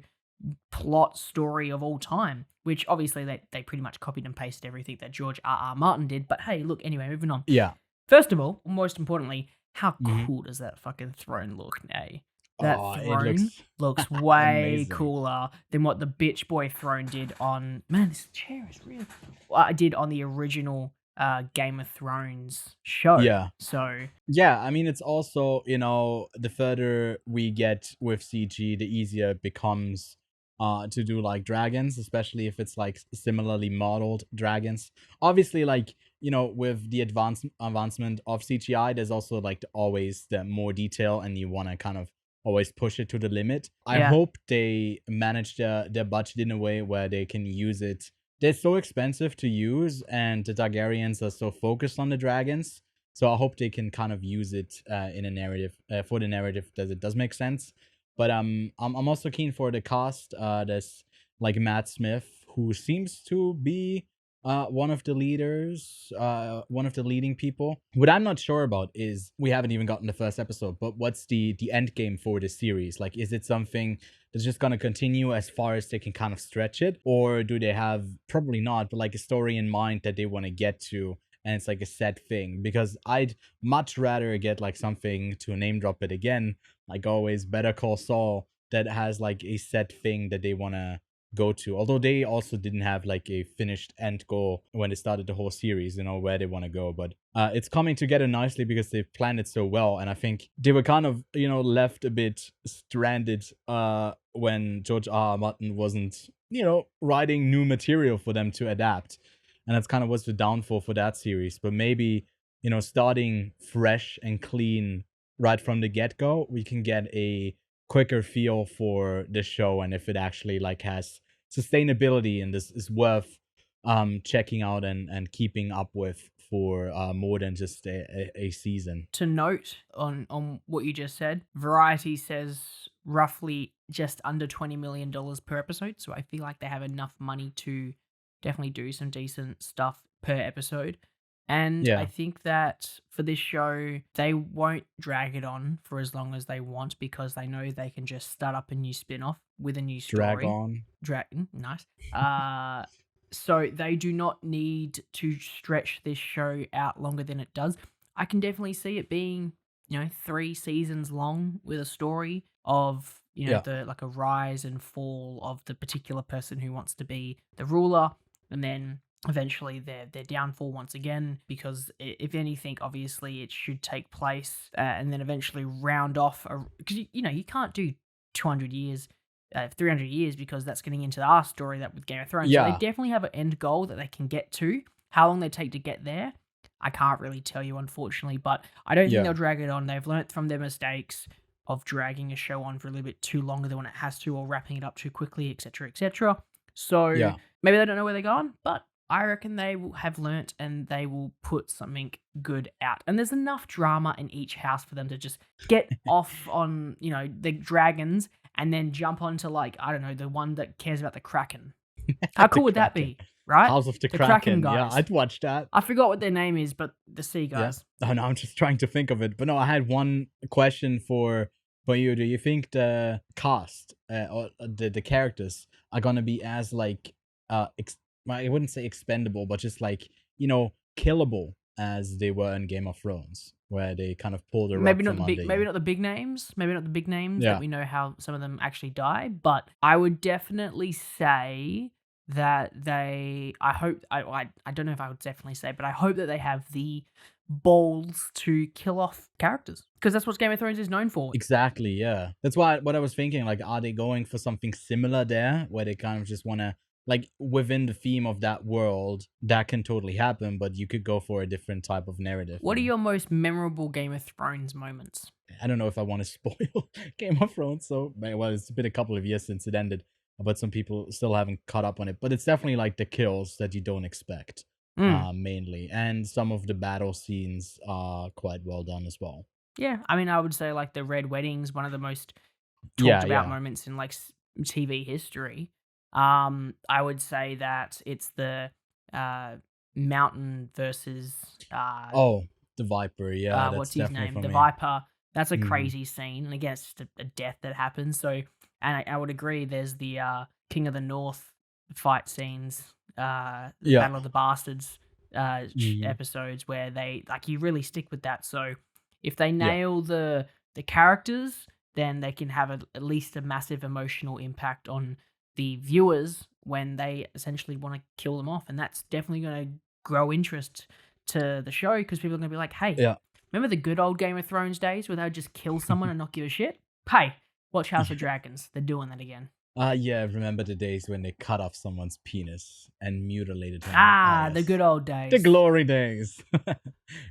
Speaker 2: plot story of all time, which obviously they pretty much copied and pasted everything that George R.R. Martin did. But hey, look, anyway, moving on.
Speaker 1: Yeah.
Speaker 2: First of all, most importantly, how
Speaker 1: Mhm.
Speaker 2: cool does that fucking throne look, eh? That
Speaker 1: Oh, it
Speaker 2: throne looks way
Speaker 1: amazing.
Speaker 2: cooler than what the bitch boy throne did on. Man, this chair is really. I did on the original Game of Thrones show.
Speaker 1: Yeah.
Speaker 2: So
Speaker 1: Yeah, I mean, it's also, the further we get with CG, the easier it becomes to do like dragons, especially if it's like similarly modeled dragons. Obviously, like, with the advancement of CGI, there's also like always the more detail, and you want to kind of always push it to the limit. I
Speaker 2: Yeah.
Speaker 1: hope they manage their budget in a way where they can use it. They're so expensive to use, and the Targaryens are so focused on the dragons. So I hope they can kind of use it in a narrative for the narrative that it does make sense. But I'm also keen for the cast. There's like Matt Smith, who seems to be one of the leaders, one of the leading people. What I'm not sure about is, we haven't even gotten the first episode, but what's the end game for this series? Like, is it something that's just gonna continue as far as they can kind of stretch it, or do they have, probably not, but like a story in mind that they want to get to? And it's like a set thing, because I'd much rather get like something, to name drop it again, like always, Better Call Saul, that has like a set thing that they want to go to. Although they also didn't have like a finished end goal when they started the whole series, where they want to go. But it's coming together nicely because they've planned it so well. And I think they were kind of, left a bit stranded when George R.R. Martin wasn't, writing new material for them to adapt. And that's kind of what's the downfall for that series. But maybe, starting fresh and clean right from the get-go, we can get a quicker feel for the show, and if it actually like has sustainability and this is worth checking out and keeping up with for more than just a season.
Speaker 2: to note on what you just said, Variety says roughly just under $20 million per episode. So I feel like they have enough money to definitely do some decent stuff per episode. And
Speaker 1: Yeah.
Speaker 2: I think that for this show, they won't drag it on for as long as they want, because they know they can just start up a new spin-off with a new story. Nice. So they do not need to stretch this show out longer than it does. I can definitely see it being, 3 seasons long, with a story of,
Speaker 1: Yeah.
Speaker 2: the like a rise and fall of the particular person who wants to be the ruler, and then eventually their downfall once again, because if anything, obviously it should take place and then eventually round off, because you can't do 200 years 300 years, because that's getting into our story that with Game of Thrones. So
Speaker 1: Yeah.
Speaker 2: they definitely have an end goal that they can get to. How long they take to get there, I can't really tell you, unfortunately, but I don't
Speaker 1: Yeah.
Speaker 2: think they'll drag it on. They've learnt from their mistakes of dragging a show on for a little bit too longer than when it has to, or wrapping it up too quickly, etc., etc. So
Speaker 1: Yeah.
Speaker 2: maybe they don't know where they're going, but I reckon they will have learnt, and they will put something good out. And there's enough drama in each house for them to just get off on, the dragons, and then jump onto, like, I don't know, the one that cares about the Kraken. How cool would that be? right?
Speaker 1: House of the
Speaker 2: The Kraken
Speaker 1: Kraken. Yeah,
Speaker 2: guys.
Speaker 1: I'd watch that.
Speaker 2: I forgot what their name is, but the sea guys.
Speaker 1: Yeah. Oh no, I'm just trying to think of it. But no, I had one question for you. Do you think the cast or the characters are gonna be as like well, I wouldn't say expendable, but just like killable as they were in Game of Thrones, where they kind of pulled a rug
Speaker 2: Maybe not
Speaker 1: from
Speaker 2: the
Speaker 1: under
Speaker 2: big,
Speaker 1: you?
Speaker 2: maybe not the big names,
Speaker 1: Yeah.
Speaker 2: that we know how some of them actually die. But I would definitely say that I hope I don't know if I would definitely say, but I hope that they have the balls to kill off characters, because that's what Game of Thrones is known for.
Speaker 1: Exactly, yeah. That's what I was thinking. Like, are they going for something similar there, where they kind of just want to, like, within the theme of that world, that can totally happen, but you could go for a different type of narrative.
Speaker 2: What are your most memorable Game of Thrones moments?
Speaker 1: I don't know if I want to spoil Game of Thrones, so well, it's been a couple of years since it ended, but some people still haven't caught up on it. But it's definitely like the kills that you don't expect, mainly, and some of the battle scenes are quite well done as well.
Speaker 2: Yeah, I mean, I would say like the Red Wedding's one of the most
Speaker 1: Yeah,
Speaker 2: talked about
Speaker 1: yeah.
Speaker 2: moments in like TV history. I would say that it's the Mountain versus
Speaker 1: Oh, the Viper, yeah, that's
Speaker 2: what's his
Speaker 1: definitely
Speaker 2: name?
Speaker 1: for
Speaker 2: The
Speaker 1: me.
Speaker 2: Viper. That's a
Speaker 1: Mhm.
Speaker 2: crazy scene, and again, it's just a death that happens. So, and I would agree. There's the King of the North fight scenes, the
Speaker 1: Yeah.
Speaker 2: Battle of the Bastards
Speaker 1: Mhm.
Speaker 2: episodes, where they like you really stick with that. So, if they
Speaker 1: Yeah.
Speaker 2: nail the characters, then they can have at least a massive emotional impact on the viewers when they essentially want to kill them off, and that's definitely going to grow interest to the show, because people are going to be like, hey,
Speaker 1: Yeah.
Speaker 2: remember the good old Game of Thrones days where they would just kill someone and not give a shit? Hey, watch House of Dragons. They're doing that again.
Speaker 1: Yeah, I remember the days when they cut off someone's penis and mutilated him.
Speaker 2: The
Speaker 1: yes.
Speaker 2: good old days.
Speaker 1: The glory days.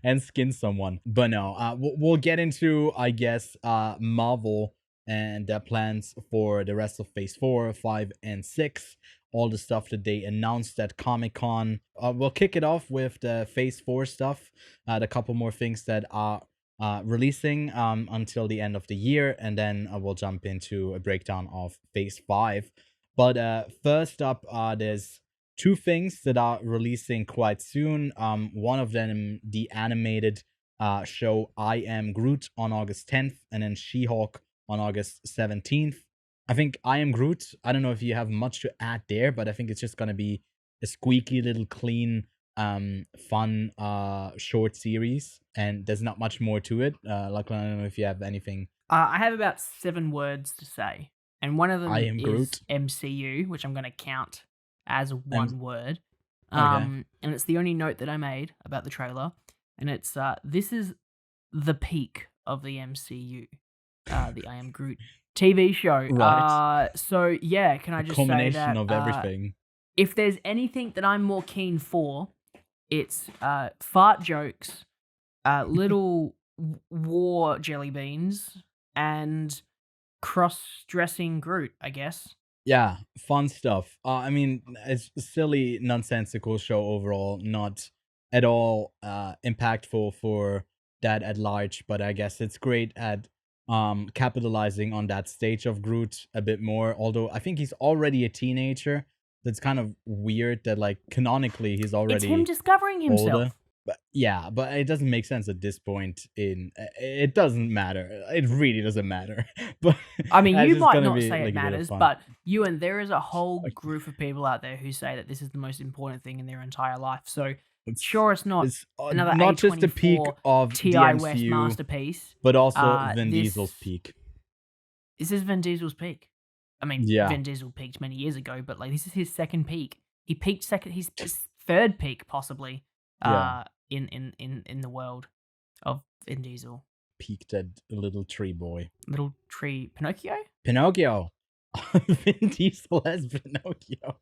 Speaker 1: And skin someone. But no, we'll get into, I guess, Marvel and their plans for the rest of Phase 4, 5, and 6. All the stuff that they announced at Comic-Con. We'll kick it off with the Phase 4 stuff. The couple more things that are releasing until the end of the year, and then we'll jump into a breakdown of Phase 5. But first up, there's two things that are releasing quite soon. One of them, the animated show I Am Groot on August 10th, and then She-Hulk on August 17th. I think I Am Groot, I don't know if you have much to add there, but I think it's just gonna be a squeaky little clean fun short series, and there's not much more to it. Lachlan, I don't know if you have anything.
Speaker 2: I have about 7 words to say, and one of them
Speaker 1: I Am
Speaker 2: is
Speaker 1: Groot.
Speaker 2: MCU, which I'm going to count as one word.
Speaker 1: Okay.
Speaker 2: And it's the only note that I made about the trailer, and it's this is the peak of the MCU, the I Am Groot TV show.
Speaker 1: Right.
Speaker 2: So yeah, can I
Speaker 1: A
Speaker 2: just say
Speaker 1: combination
Speaker 2: that
Speaker 1: of everything.
Speaker 2: if there's anything that I'm more keen for, it's fart jokes, little war jelly beans, and cross-dressing Groot, I guess.
Speaker 1: Yeah, fun stuff. I mean, it's a silly, nonsensical show overall, not at all impactful for that at large, but I guess it's great at capitalizing on that stage of Groot a bit more. Although I think he's already a teenager. That's kind of weird that, like, canonically he's already
Speaker 2: It's him discovering himself.
Speaker 1: older. But yeah, but it doesn't make sense at this point. It doesn't matter. It really doesn't matter. But
Speaker 2: I mean,
Speaker 1: that's
Speaker 2: you
Speaker 1: just
Speaker 2: might
Speaker 1: gonna
Speaker 2: not
Speaker 1: be,
Speaker 2: say
Speaker 1: like,
Speaker 2: it
Speaker 1: a bit of
Speaker 2: matters,
Speaker 1: fun.
Speaker 2: but Ewan, there is a whole group of people out there who say that this is the most important thing in their entire life. So sure, it's not
Speaker 1: It's
Speaker 2: another
Speaker 1: not just the peak
Speaker 2: A24
Speaker 1: of the
Speaker 2: TI West
Speaker 1: MCU,
Speaker 2: masterpiece.
Speaker 1: but also Vin
Speaker 2: this-
Speaker 1: Diesel's peak.
Speaker 2: This is Vin Diesel's peak. I mean,
Speaker 1: Yeah.
Speaker 2: Vin Diesel peaked many years ago, but like this is his second peak. He peaked second. His third peak, possibly.
Speaker 1: Yeah.
Speaker 2: In the world of Vin Diesel.
Speaker 1: Peaked that little tree boy.
Speaker 2: Little tree Pinocchio?
Speaker 1: Pinocchio. Vin Diesel as Pinocchio.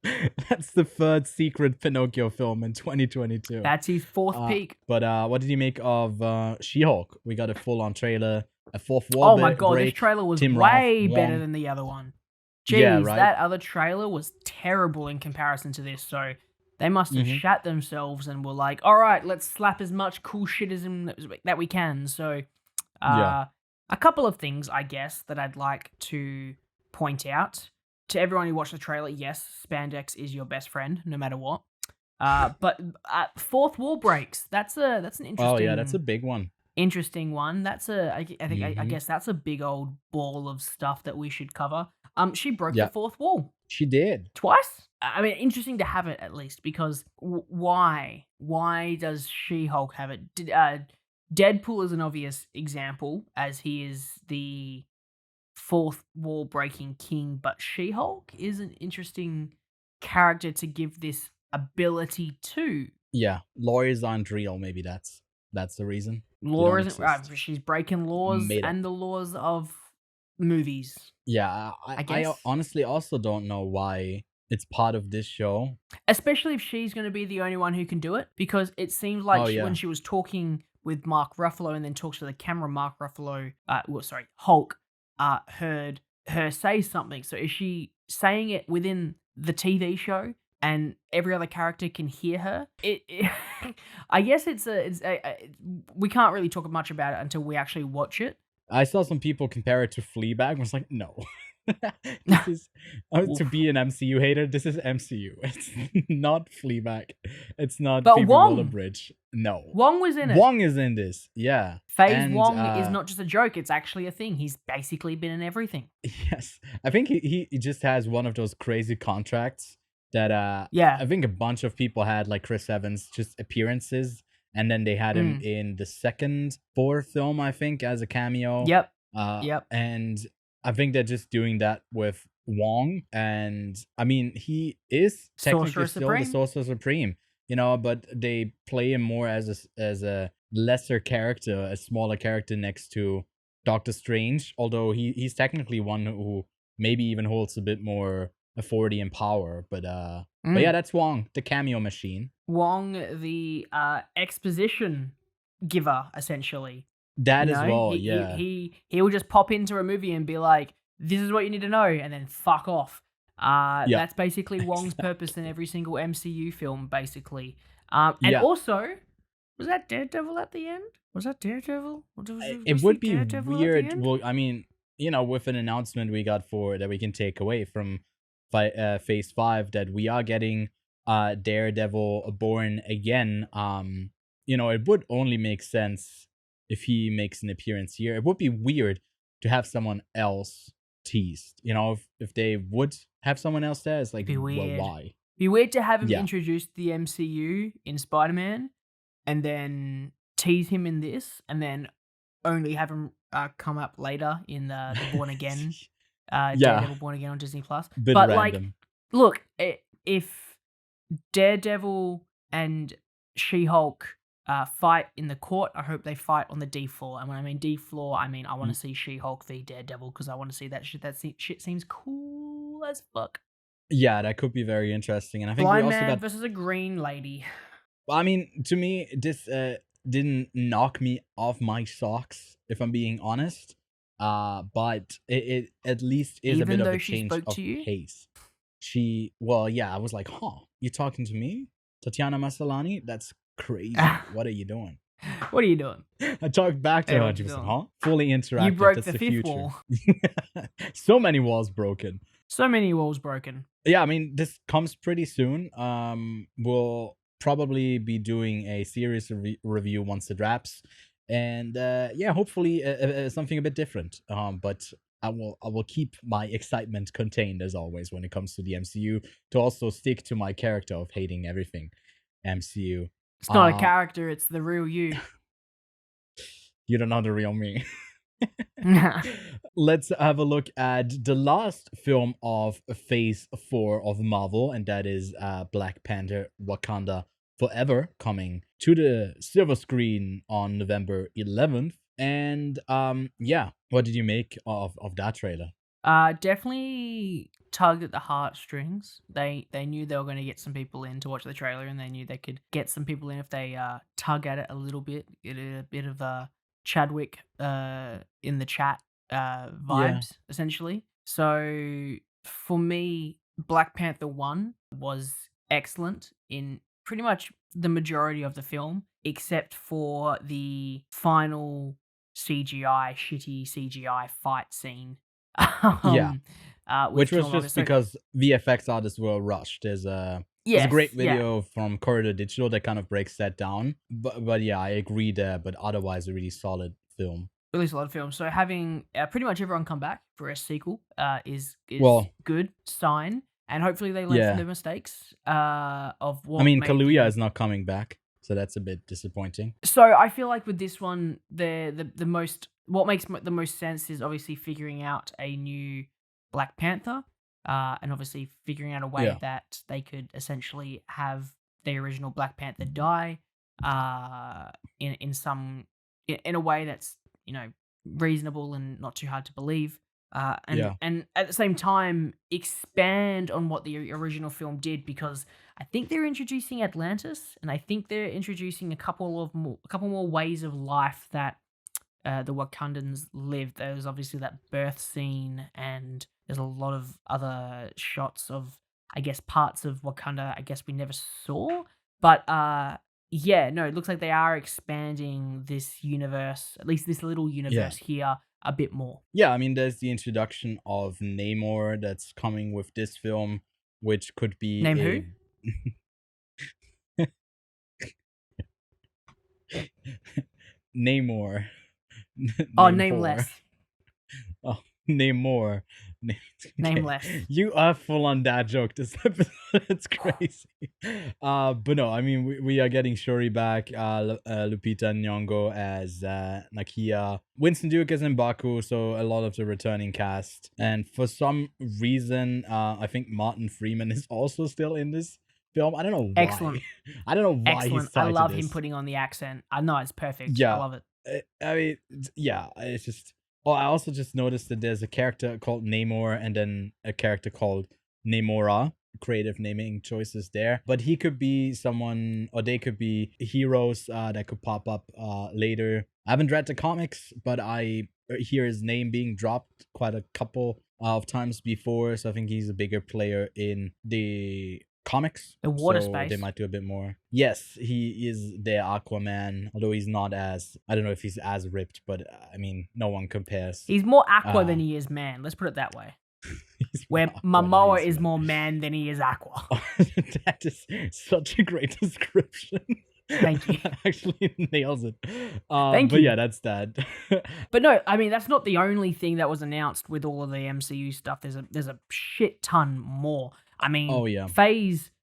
Speaker 1: That's the third secret Pinocchio film in 2022.
Speaker 2: That's his fourth peak.
Speaker 1: But what did you make of She-Hulk? We got a full-on trailer, a fourth wall
Speaker 2: Oh my god,
Speaker 1: break.
Speaker 2: this trailer was
Speaker 1: Tim
Speaker 2: way
Speaker 1: Roth
Speaker 2: better
Speaker 1: won.
Speaker 2: than the other one. Jeez,
Speaker 1: Yeah, right?
Speaker 2: that other trailer was terrible in comparison to this, so they must have shat themselves and were like, alright, let's slap as much cool shit as that we can. So,
Speaker 1: Yeah.
Speaker 2: a couple of things, I guess, that I'd like to point out. To everyone who watched the trailer, yes, spandex is your best friend, no matter what. But fourth wall breaks. That's an interesting.
Speaker 1: Oh yeah, that's a big one.
Speaker 2: Interesting one. That's I think I
Speaker 1: Mhm.
Speaker 2: guess that's a big old ball of stuff that we should cover. She broke
Speaker 1: Yeah.
Speaker 2: the fourth wall
Speaker 1: She did.
Speaker 2: twice. I mean, interesting to have it at least because why? Why does She-Hulk have it? Deadpool is an obvious example as he is the fourth wall breaking king, but She-Hulk is an interesting character to give this ability to.
Speaker 1: Yeah, lawyers aren't real. Maybe that's the reason.
Speaker 2: Law
Speaker 1: don't
Speaker 2: isn't
Speaker 1: exist.
Speaker 2: she's breaking laws
Speaker 1: Made up.
Speaker 2: and the laws of movies.
Speaker 1: Yeah,
Speaker 2: I
Speaker 1: I
Speaker 2: guess.
Speaker 1: honestly also don't know why it's part of this show.
Speaker 2: Especially if she's going to be the only one who can do it, because it seems like
Speaker 1: Oh, yeah.
Speaker 2: when she was talking with Mark Ruffalo and then talks to the camera, Mark Ruffalo, Hulk, heard her say something. So is she saying it within the TV show and every other character can hear her? I guess we can't really talk much about it until we actually watch it.
Speaker 1: I saw some people compare it to Fleabag. I was like, no. This is to be an MCU hater. This is MCU. It's not Fleabag. It's not
Speaker 2: But
Speaker 1: Phoebe
Speaker 2: Wong.
Speaker 1: Waller-Bridge. No.
Speaker 2: Wong was in it.
Speaker 1: Wong is in this. Yeah.
Speaker 2: Phase
Speaker 1: And,
Speaker 2: Wong is not just a joke, it's actually a thing. He's basically been in everything.
Speaker 1: Yes. I think he just has one of those crazy contracts that
Speaker 2: Yeah.
Speaker 1: I think a bunch of people had, like Chris Evans, just appearances, and then they had him in the second, fourth film, I think, as a cameo.
Speaker 2: Yep.
Speaker 1: Yep. And I think they're just doing that with Wong, and I mean, he is technically
Speaker 2: Sorcerer
Speaker 1: still
Speaker 2: Supreme.
Speaker 1: the Sorcerer Supreme, but they play him more as a lesser character, a smaller character next to Doctor Strange, although he's technically one who maybe even holds a bit more authority and power. But yeah, that's Wong, the cameo machine.
Speaker 2: Wong, the exposition giver, essentially.
Speaker 1: That as well, yeah.
Speaker 2: He will just pop into a movie and be like, "This is what you need to know," and then fuck off. That's basically Wong's purpose in every single MCU film, basically. And also, was that Daredevil at the end? Was that Daredevil?
Speaker 1: It would be weird. Well, I mean, with an announcement we got that we can take away from Phase 5, that we are getting Daredevil born again. It would only make sense if he makes an appearance here. It would be weird to have someone else teased. If they would have someone else there, it's like,
Speaker 2: be weird.
Speaker 1: Well, why?
Speaker 2: Be weird to have him introduce the MCU in Spider-Man and then tease him in this, and then only have him come up later in the Born Again, Daredevil Born Again on Disney Plus.
Speaker 1: But random.
Speaker 2: Like, look, if Daredevil and She-Hulk fight in the court, I hope they fight on the D floor. And when I mean D floor, I mean I want to see She-Hulk v Daredevil, because I want to see that shit. That shit seems cool as fuck.
Speaker 1: Yeah, that could be very interesting. And I think
Speaker 2: Blind
Speaker 1: we also
Speaker 2: Man
Speaker 1: got
Speaker 2: versus a green lady.
Speaker 1: Well, I mean, to me, this didn't knock me off my socks, if I'm being honest. But it at least is
Speaker 2: Even
Speaker 1: a bit of
Speaker 2: though
Speaker 1: a
Speaker 2: she
Speaker 1: change
Speaker 2: spoke
Speaker 1: of
Speaker 2: to you?
Speaker 1: pace. I was like, huh, you talking to me? Tatiana Maslany? That's crazy. What are you doing?
Speaker 2: What are you doing?
Speaker 1: I talked back to her and she was like, huh? Fully interactive.
Speaker 2: You broke
Speaker 1: That's
Speaker 2: the
Speaker 1: the
Speaker 2: fifth
Speaker 1: future.
Speaker 2: wall.
Speaker 1: So many walls broken.
Speaker 2: So many walls broken.
Speaker 1: Yeah, I mean, this comes pretty soon. We'll probably be doing a series review once it wraps, and hopefully something a bit different. But I will keep my excitement contained as always when it comes to the MCU, to also stick to my character of hating everything MCU.
Speaker 2: It's not a character; it's the real you.
Speaker 1: You don't know the real me. Let's have a look at the last film of Phase 4 of Marvel, and that is Black Panther: Wakanda Forever, coming to the silver screen on November 11th. And what did you make of that trailer?
Speaker 2: Definitely tugged at the heartstrings. They knew they were going to get some people in to watch the trailer, and they knew they could get some people in if they tug at it a little bit, get a bit of Chadwick in the chat vibes, essentially. So for me, Black Panther 1 was excellent in pretty much the majority of the film, except for the final shitty CGI fight scene.
Speaker 1: Which was just
Speaker 2: because
Speaker 1: VFX artists were rushed. There's There's a
Speaker 2: Yes,
Speaker 1: great
Speaker 2: yeah.
Speaker 1: video from Corridor Digital that kind of breaks that down. But yeah, I agree there. But otherwise, a really solid film.
Speaker 2: Really solid film. So having pretty much everyone come back for a sequel is
Speaker 1: Well,
Speaker 2: good sign, and hopefully they learn from
Speaker 1: yeah.
Speaker 2: their mistakes of what
Speaker 1: I mean,
Speaker 2: made
Speaker 1: Kaluuya
Speaker 2: the.
Speaker 1: is not coming back, so that's a bit disappointing.
Speaker 2: So I feel like with this one, the most what makes the most sense is obviously figuring out a new Black Panther, and obviously figuring out a way
Speaker 1: Yeah.
Speaker 2: that they could essentially have the original Black Panther die, in a way that's reasonable and not too hard to believe.
Speaker 1: Yeah.
Speaker 2: And at the same time expand on what the original film did, because I think they're introducing Atlantis, and I think they're introducing a couple more ways of life that the Wakandans lived. There's obviously that birth scene, and there's a lot of other shots of, I guess, parts of Wakanda I guess we never saw. But yeah, no, it looks like they are expanding this universe, at least this little universe here, a bit more.
Speaker 1: Yeah, I mean, there's the introduction of Namor that's coming with this film, which could be
Speaker 2: Name who?
Speaker 1: Namor.
Speaker 2: Oh,
Speaker 1: Name
Speaker 2: Nameless.
Speaker 1: Oh, Namor.
Speaker 2: Nameless.
Speaker 1: You are full on dad joke this episode. It's crazy. But no, I mean, we are getting Shuri back. Lupita Nyong'o as Nakia. Winston Duke is in Baku, so a lot of the returning cast. And for some reason, I think Martin Freeman is also still in this film. I don't know why.
Speaker 2: Excellent.
Speaker 1: I don't know why
Speaker 2: Excellent.
Speaker 1: he's tied
Speaker 2: I love
Speaker 1: to
Speaker 2: him
Speaker 1: this.
Speaker 2: putting on the accent. I know it's perfect.
Speaker 1: Yeah.
Speaker 2: I love it.
Speaker 1: I mean, yeah, it's just. Oh, I also just noticed that there's a character called Namor and then a character called Namora. Creative naming choices there, but he could be someone, or they could be heroes that could pop up later. I haven't read the comics, but I hear his name being dropped quite a couple of times before, so I think he's a bigger player in the comics.
Speaker 2: The water
Speaker 1: so
Speaker 2: space.
Speaker 1: They might do a bit more. Yes, he is their Aquaman, although he's not as, I don't know if he's as ripped, but I mean, no one compares.
Speaker 2: He's more Aqua than he is man. Let's put it that way. Where Momoa is more man than he is Aqua.
Speaker 1: That is such a great description.
Speaker 2: Thank you.
Speaker 1: That actually nails it.
Speaker 2: Thank
Speaker 1: but
Speaker 2: you.
Speaker 1: yeah, that's that.
Speaker 2: But no, I mean, that's not the only thing that was announced with all of the MCU stuff. There's a shit ton more. I mean,
Speaker 1: Oh, yeah.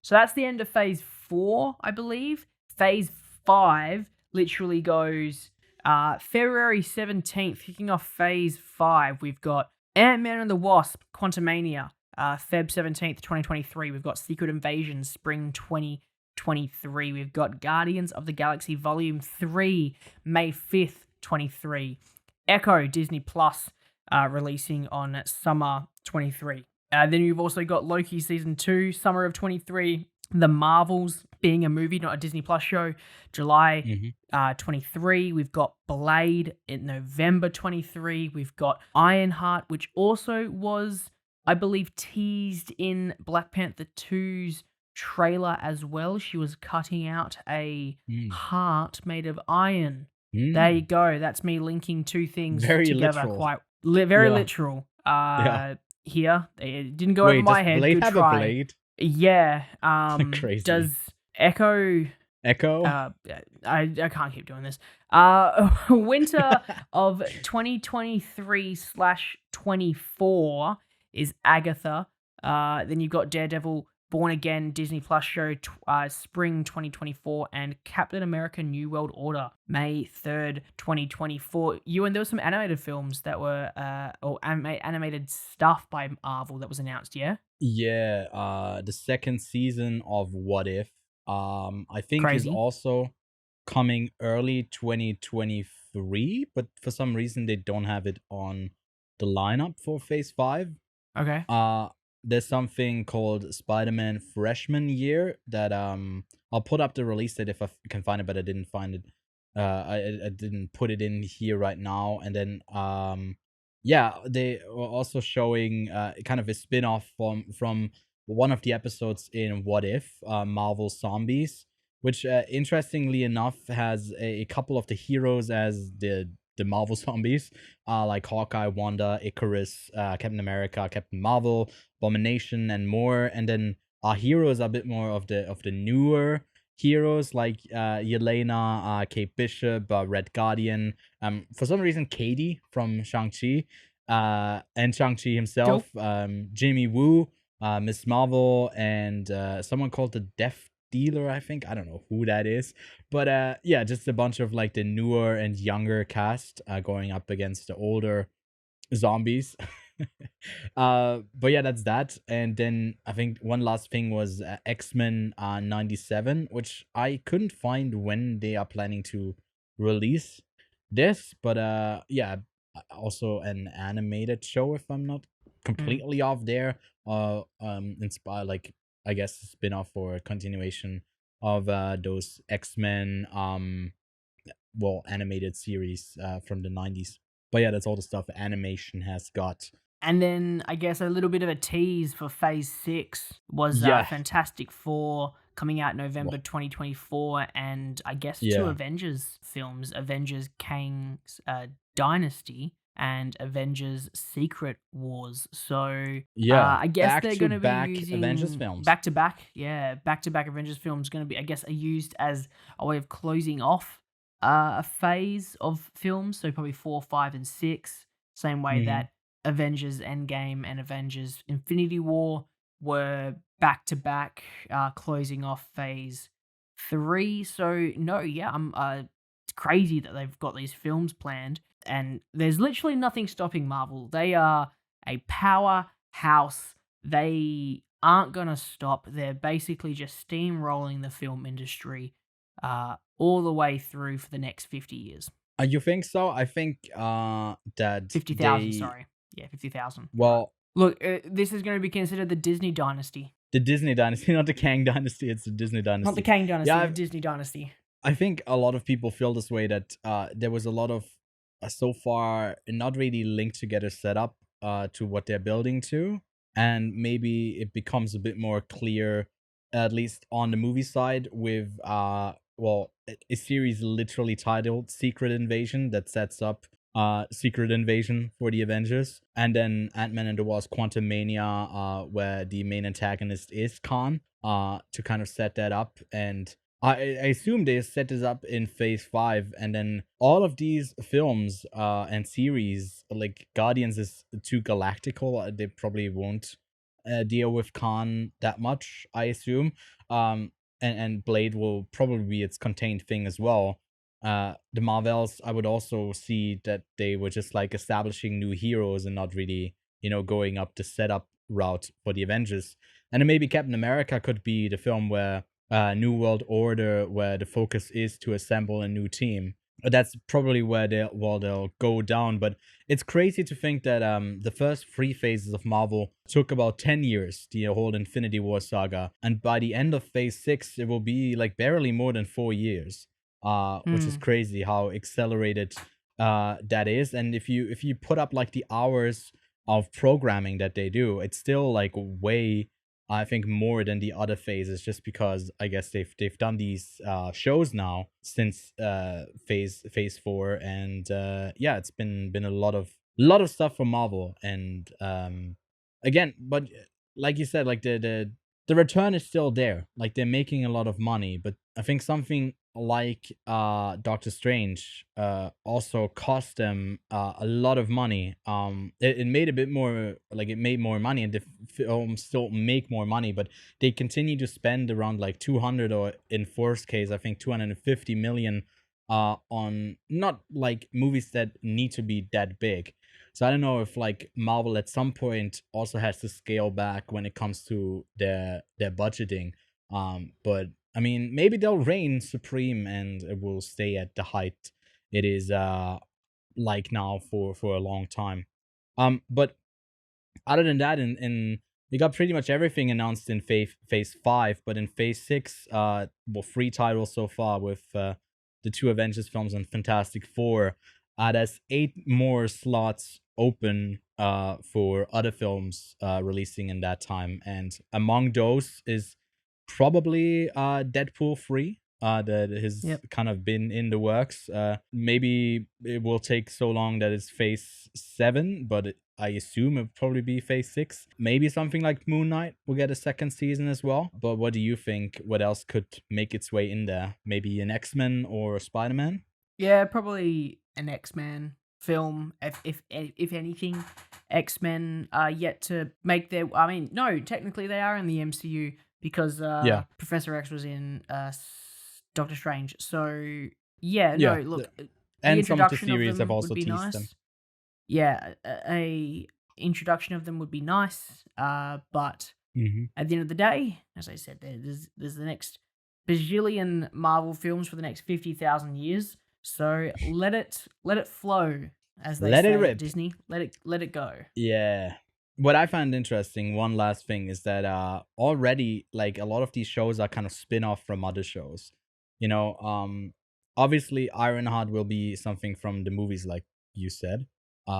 Speaker 2: So that's the end of phase 4, I believe. Phase 5 literally goes February 17th, kicking off phase 5. We've got Ant-Man and the Wasp, Quantumania, Feb 17th, 2023. We've got Secret Invasion, Spring 2023. We've got Guardians of the Galaxy Volume 3, May 5th, 23. Echo, Disney Plus, releasing on summer 23. Then you've also got Loki Season 2, summer of 23. The Marvels, being a movie, not a Disney Plus show, July 23. We've got Blade in November 23. We've got Ironheart, which also was, I believe, teased in Black Panther 2's trailer as well. She was cutting out a heart made of iron. There you go. That's me linking two things
Speaker 1: Very
Speaker 2: together.
Speaker 1: literal.
Speaker 2: Very
Speaker 1: Yeah.
Speaker 2: literal.
Speaker 1: Yeah.
Speaker 2: Here, it didn't go over
Speaker 1: Wait,
Speaker 2: my
Speaker 1: does
Speaker 2: head.
Speaker 1: Blade
Speaker 2: Good
Speaker 1: have
Speaker 2: try.
Speaker 1: a blade?
Speaker 2: Yeah.
Speaker 1: Crazy.
Speaker 2: Does Echo?
Speaker 1: Echo?
Speaker 2: I can't keep doing this. Winter of 2023/24 is Agatha. Then you've got Daredevil, Born Again, Disney Plus show, Spring 2024, and Captain America: New World Order, May 3rd, 2024. And there were some animated films that were, or animated stuff by Marvel that was announced. Yeah.
Speaker 1: Yeah. The second season of What If, I think
Speaker 2: Crazy.
Speaker 1: is also coming early 2023, but for some reason they don't have it on the lineup for Phase 5.
Speaker 2: Okay.
Speaker 1: There's something called Spider-Man Freshman Year that I'll put up the release date if I can find it, but I didn't find it. I didn't put it in here right now. And then yeah, they were also showing kind of a spin-off from one of the episodes in What If, Marvel Zombies, which interestingly enough has a couple of the heroes as the Marvel Zombies, like Hawkeye, Wanda, Icarus, Captain America, Captain Marvel, Abomination, and more. And then our heroes are a bit more of the newer heroes, like Yelena, Kate Bishop, Red Guardian. For some reason, Katie from Shang-Chi, and Shang-Chi himself, Jimmy Woo, Miss Marvel, and someone called the Death Dealer, I think. I don't know who that is. But yeah, just a bunch of like the newer and younger cast going up against the older zombies. But yeah, that's that. And then I think one last thing was X-Men 97, which I couldn't find when they are planning to release this. But yeah, also an animated show, if I'm not completely off there. Inspire, like, I guess, spin-off or continuation of those X-Men animated series from the 90s. But yeah, that's all the stuff animation has got.
Speaker 2: And then I guess a little bit of a tease for Phase 6 was
Speaker 1: Yeah.
Speaker 2: Fantastic Four coming out November 2024, and I guess 2
Speaker 1: Yeah.
Speaker 2: Avengers films, Avengers Kang's Dynasty and Avengers Secret Wars. So
Speaker 1: Yeah,
Speaker 2: I guess they're going to be
Speaker 1: back-to-back
Speaker 2: using
Speaker 1: Avengers films.
Speaker 2: back-to-back Avengers films going to be, I guess, are used as a way of closing off a phase of films. So probably 4, 5, and 6. Same way that Avengers Endgame and Avengers Infinity War were back to back, closing off Phase 3. So no, yeah, it's crazy that they've got these films planned, and there's literally nothing stopping Marvel. They are a powerhouse. They aren't gonna stop. They're basically just steamrolling the film industry, all the way through for the next 50 years.
Speaker 1: You think so? I think that
Speaker 2: 50,000, sorry. Yeah, 50,000.
Speaker 1: Well,
Speaker 2: look, this is going to be considered the Disney dynasty.
Speaker 1: The Disney dynasty, not the Kang dynasty. It's the Disney dynasty.
Speaker 2: Not the Kang dynasty, the Disney dynasty.
Speaker 1: I think a lot of people feel this way, that there was a lot of so far not really linked together setup to what they're building to, and maybe it becomes a bit more clear, at least on the movie side, with a series literally titled Secret Invasion that sets up Secret Invasion for the Avengers, and then Ant-Man and the Wasp: Quantumania, where the main antagonist is Khan, to kind of set that up. And I assume they set this up in Phase 5, and then all of these films and series, like Guardians is too galactical. They probably won't deal with Khan that much, I assume. And Blade will probably be its contained thing as well. The Marvels, I would also see that they were just like establishing new heroes and not really, going up the setup route for the Avengers. And then maybe Captain America could be the film where New World Order, where the focus is to assemble a new team. That's probably where they'll go down. But it's crazy to think that the first 3 phases of Marvel took about 10 years, the whole Infinity War saga, and by the end of Phase 6, it will be like barely more than 4 years. Which is crazy how accelerated that is. And if you put up like the hours of programming that they do, it's still like way, I think, more than the other phases, just because I guess they've done these shows now since phase 4, and yeah, it's been a lot of stuff for Marvel. And again, but like you said, like the return is still there. Like, they're making a lot of money, but I think something like Doctor Strange also cost them a lot of money. It made a bit more, like, it made more money, and the films still make more money, but they continue to spend around like 200, or in Force case, I think 250 million on not like movies that need to be that big. So I don't know if like Marvel at some point also has to scale back when it comes to their budgeting. But I mean, maybe they'll reign supreme and it will stay at the height it is like now for a long time. But other than that, in we got pretty much everything announced in phase 5, but in Phase 6, 3 titles so far, with the 2 Avengers films and Fantastic Four. There's 8 more slots open for other films releasing in that time, and among those is probably Deadpool 3 that has kind of been in the works. Maybe it will take so long that it's Phase 7, but I assume it'll probably be phase 6. Maybe something like Moon Knight will get a second season as well. But what do you think? What else could make its way in there? Maybe an X-Men or a Spider-Man?
Speaker 2: Yeah, probably an X-Men film. If anything, X-Men are yet to make their. I mean, no, technically they are in the MCU because
Speaker 1: Yeah.
Speaker 2: Professor X was in Doctor Strange. So yeah,
Speaker 1: Yeah,
Speaker 2: no, look, the
Speaker 1: and some of the
Speaker 2: introduction of
Speaker 1: series have
Speaker 2: them
Speaker 1: also
Speaker 2: would be
Speaker 1: teased
Speaker 2: nice.
Speaker 1: them.
Speaker 2: Yeah, a introduction of them would be nice. But
Speaker 1: Mm-hmm.
Speaker 2: at the end of the day, as I said, there's the next bajillion Marvel films for the next 50,000 years. So let it flow, as they
Speaker 1: Let it
Speaker 2: say
Speaker 1: rip.
Speaker 2: at Disney. Let it go.
Speaker 1: Yeah. What I find interesting, one last thing, is that already like a lot of these shows are kind of spin-off from other shows. You know, obviously Ironheart will be something from the movies, like you said,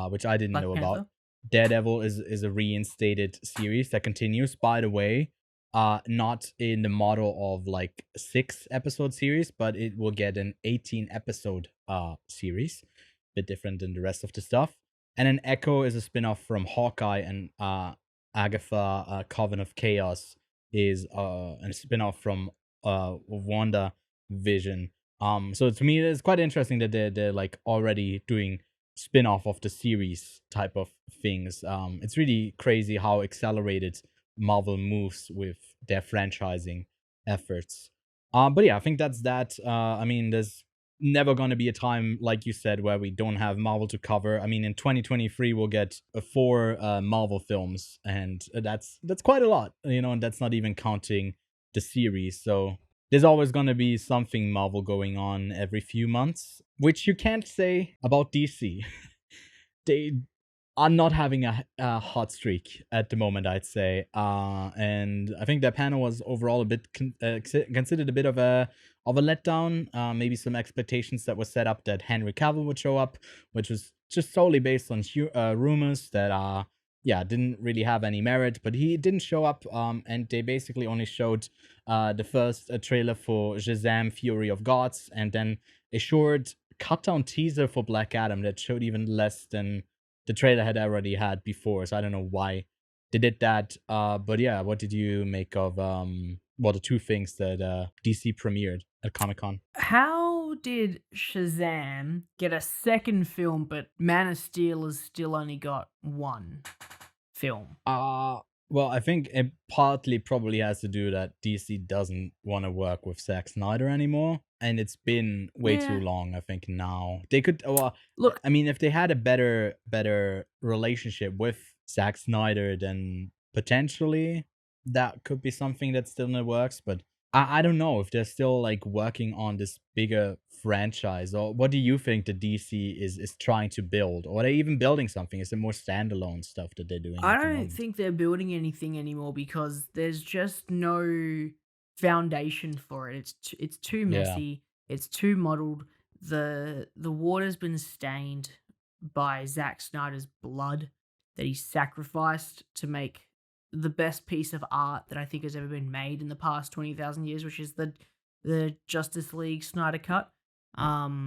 Speaker 1: which I didn't
Speaker 2: Black
Speaker 1: know
Speaker 2: Panther.
Speaker 1: about. Daredevil is a reinstated series that continues, by the way, not in the model of like 6-episode series, but it will get an 18-episode series, bit different than the rest of the stuff. And then Echo is a spin-off from Hawkeye, and Agatha, Coven of Chaos is a spin-off from Wanda Vision. So to me, it's quite interesting that they're like already doing spin-off of the series type of things. It's really crazy how accelerated Marvel moves with their franchising efforts. But yeah, I think that's that. I mean, there's never going to be a time, like you said, where we don't have Marvel to cover. I mean, in 2023 we'll get 4 Marvel films, and that's quite a lot, you know, and that's not even counting the series. So there's always going to be something Marvel going on every few months, which you can't say about DC. They are not having a hot streak at the moment, I'd say. And I think that panel was overall a bit considered a bit of a letdown. Maybe some expectations that were set up that Henry Cavill would show up, which was just solely based on rumors that didn't really have any merit. But he didn't show up. And they basically only showed the first trailer for Shazam: Fury of Gods, and then a short cut down teaser for Black Adam that showed even less than the trailer had already had before. So I don't know why they did that. But yeah, what did you make of the 2 things that DC premiered at Comic-Con?
Speaker 2: How did Shazam get a second film, but Man of Steel has still only got 1 film?
Speaker 1: Well, I think it partly probably has to do that DC doesn't want to work with Zack Snyder anymore, and it's been way too long. I think now they could. Well,
Speaker 2: Look,
Speaker 1: I mean, if they had a better relationship with Zack Snyder, then potentially that could be something that still in the works. But I don't know if they're still like working on this bigger franchise, or what do you think the DC is trying to build, or are they even building something? Is it more standalone stuff that they're doing?
Speaker 2: I
Speaker 1: at the
Speaker 2: don't
Speaker 1: moment?
Speaker 2: think they're building anything anymore because there's just no foundation for it. It's too messy. It's too muddled. The water's been stained by Zack Snyder's blood that he sacrificed to make the best piece of art that I think has ever been made in the past 20,000 years, which is the Justice League Snyder Cut.
Speaker 1: Oh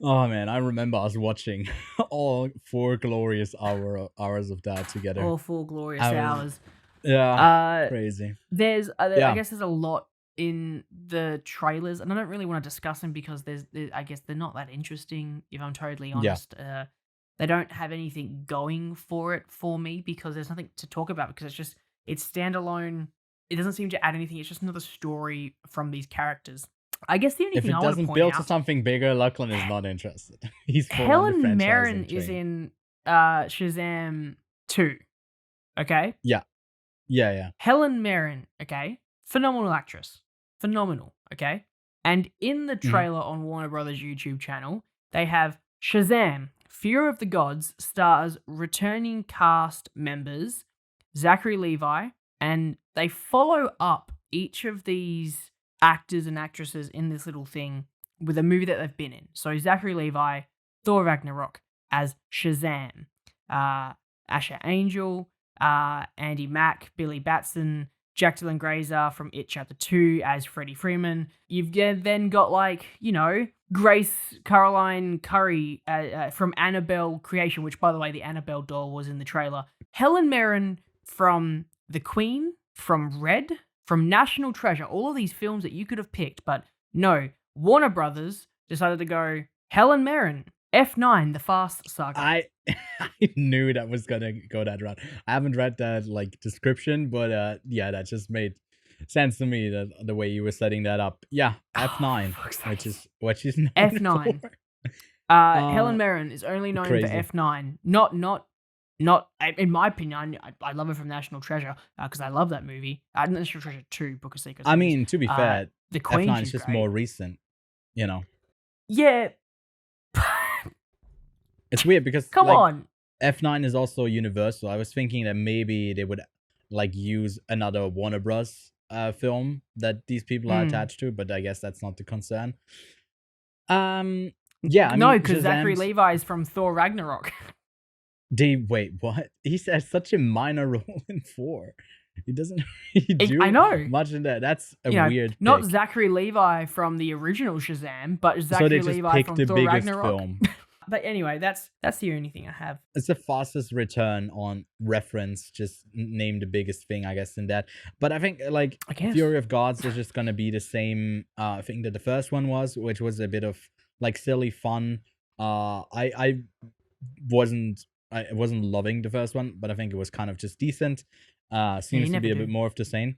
Speaker 1: man, I remember us watching all 4 glorious hours of that together.
Speaker 2: All 4 glorious
Speaker 1: I was-
Speaker 2: hours.
Speaker 1: Yeah, crazy.
Speaker 2: There's, I
Speaker 1: Yeah.
Speaker 2: guess, there's a lot in the trailers, and I don't really want to discuss them because I guess they're not that interesting. If I'm totally honest, they don't have anything going for it for me because there's nothing to talk about because it's standalone. It doesn't seem to add anything. It's just another story from these characters. I guess the only
Speaker 1: If
Speaker 2: thing
Speaker 1: it
Speaker 2: I want to
Speaker 1: doesn't
Speaker 2: point
Speaker 1: build to
Speaker 2: out,
Speaker 1: something bigger, Lachlan is not interested. He's full on the
Speaker 2: Helen
Speaker 1: franchising
Speaker 2: Mirren is
Speaker 1: train.
Speaker 2: in Shazam 2. Okay.
Speaker 1: Yeah.
Speaker 2: Helen Mirren, okay? Phenomenal actress. Phenomenal, okay? And in the trailer on Warner Brothers YouTube channel, they have Shazam, Fear of the Gods, stars returning cast members, Zachary Levi, and they follow up each of these actors and actresses in this little thing with a movie that they've been in. So Zachary Levi, Thor Ragnarok as Shazam, Asher Angel, Andy Mack, Billy Batson, Jack Dylan Grazer from It Chapter 2 as Freddie Freeman. You've then got, like, you know, Grace Caroline Curry from Annabelle Creation, which, by the way, the Annabelle doll was in the trailer. Helen Mirren from The Queen, from Red, from National Treasure. All of these films that you could have picked, but no. Warner Brothers decided to go Helen Mirren, F9, The Fast Saga.
Speaker 1: I knew that was gonna go that route. I haven't read that description, but yeah, that just made sense to me, that the way you were setting that up. Yeah, F9, which is what she's known
Speaker 2: F9.
Speaker 1: for.
Speaker 2: Helen Mirren is only known
Speaker 1: crazy.
Speaker 2: for F9. Not. In my opinion, I love her from National Treasure because I love that movie. National Treasure 2, Book of Secrets.
Speaker 1: I mean, to be fair,
Speaker 2: The Queen,
Speaker 1: F9 is
Speaker 2: she's
Speaker 1: just
Speaker 2: great.
Speaker 1: more recent, you know.
Speaker 2: Yeah.
Speaker 1: It's weird because
Speaker 2: Come on.
Speaker 1: F9 is also Universal. I was thinking that maybe they would use another Warner Bros. Film that these people are attached to, but I guess that's not the concern. Yeah, I
Speaker 2: no,
Speaker 1: mean,
Speaker 2: because Zachary Levi is from Thor Ragnarok.
Speaker 1: Wait, what? He has such a minor role in 4. He doesn't really do
Speaker 2: I know.
Speaker 1: much in that. That's a weird
Speaker 2: Not
Speaker 1: pick.
Speaker 2: Zachary Levi from the original Shazam, but
Speaker 1: So
Speaker 2: Zachary
Speaker 1: they just
Speaker 2: Levi
Speaker 1: picked
Speaker 2: from
Speaker 1: the
Speaker 2: Thor
Speaker 1: biggest
Speaker 2: Ragnarok.
Speaker 1: film.
Speaker 2: But anyway, that's the only thing I have.
Speaker 1: It's the fastest return on reference. Just name the biggest thing, I guess, in that. But I think
Speaker 2: I guess.
Speaker 1: Fury of Gods is just gonna be the same thing that the first one was, which was a bit of silly fun. I wasn't loving the first one, but I think it was kind of just decent. Seems to be a bit more of the same.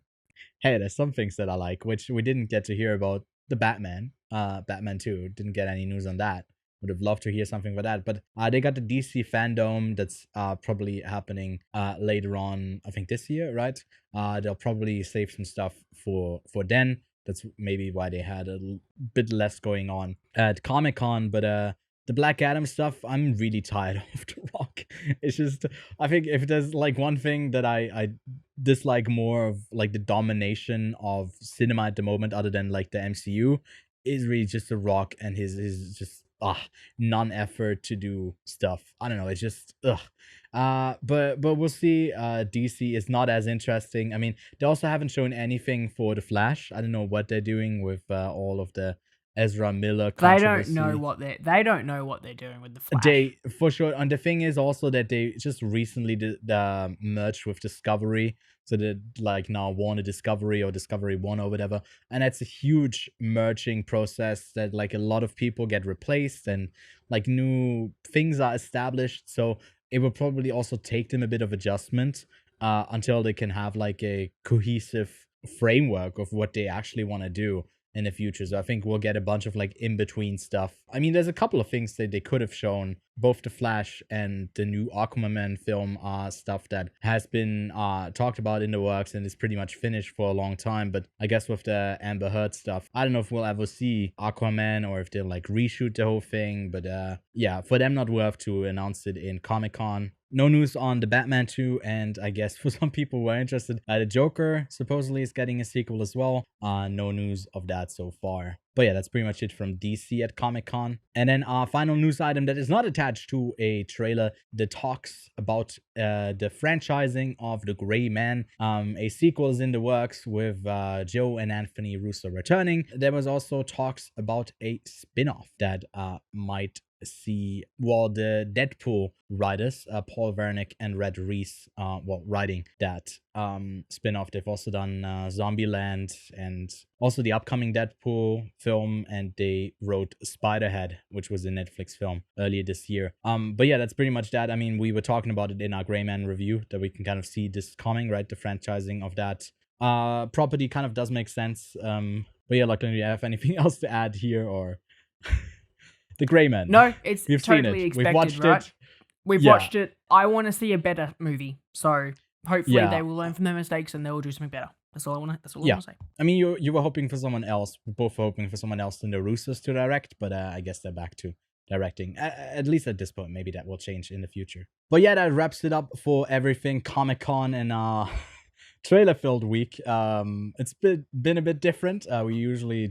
Speaker 1: Hey, there's some things that I like, which we didn't get to hear about. The Batman 2, didn't get any news on that. Would have loved to hear something about that, but they got the DC fandom that's probably happening later on, I think this year, right? They'll probably save some stuff for then. That's maybe why they had a bit less going on at Comic-Con, but the Black Adam stuff, I'm really tired of The Rock. It's just, I think if there's one thing that I dislike more of the domination of cinema at the moment, other than the MCU, is really just The Rock and his just non-effort to do stuff. I don't know, it's just but we'll see. DC is not as interesting. I mean, they also haven't shown anything for The Flash. I don't know what they're doing with all of the Ezra Miller controversy.
Speaker 2: They don't know what they're doing with the Flash.
Speaker 1: They for sure. And the thing is also that they just recently merged with Discovery, so that now Warner Discovery or Discovery One or whatever, and that's a huge merging process that a lot of people get replaced and new things are established. So it will probably also take them a bit of adjustment until they can have a cohesive framework of what they actually want to do in the future. So I think we'll get a bunch of in-between stuff. I mean, there's a couple of things that they could have shown. Both The Flash and the new Aquaman film are stuff that has been talked about in the works and is pretty much finished for a long time. But I guess with the Amber Heard stuff, I don't know if we'll ever see Aquaman or if they'll reshoot the whole thing. But yeah, for them not worth to announce it in Comic-Con. No news on the Batman 2, and I guess for some people who are interested, the Joker supposedly is getting a sequel as well. No news of that so far. But yeah, that's pretty much it from DC at Comic-Con. And then our final news item that is not attached to a trailer that talks about the franchising of The Gray Man. A sequel is in the works with Joe and Anthony Russo returning. There was also talks about a spin-off that might see the Deadpool writers, Paul Wernick and Red Reese, writing that spin-off. They've also done Zombieland and also the upcoming Deadpool film, and they wrote Spiderhead, which was a Netflix film earlier this year. But yeah, that's pretty much that. I mean, we were talking about it in our Gray Man review, that we can kind of see this coming, right? The franchising of that property kind of does make sense. But yeah, do you have anything else to add here, or The Gray Man?
Speaker 2: No, it's
Speaker 1: We've
Speaker 2: totally
Speaker 1: seen it.
Speaker 2: expected,
Speaker 1: We've watched
Speaker 2: right?
Speaker 1: it.
Speaker 2: We've watched it. I want to see a better movie, so hopefully they will learn from their mistakes and they will do something better. That's all I want to say.
Speaker 1: I mean, you were hoping for someone else. We're both hoping for someone else than the Russos to direct, but I guess they're back to directing. At least at this point. Maybe that will change in the future. But yeah, that wraps it up for everything Comic-Con and trailer-filled week. It's been a bit different. We usually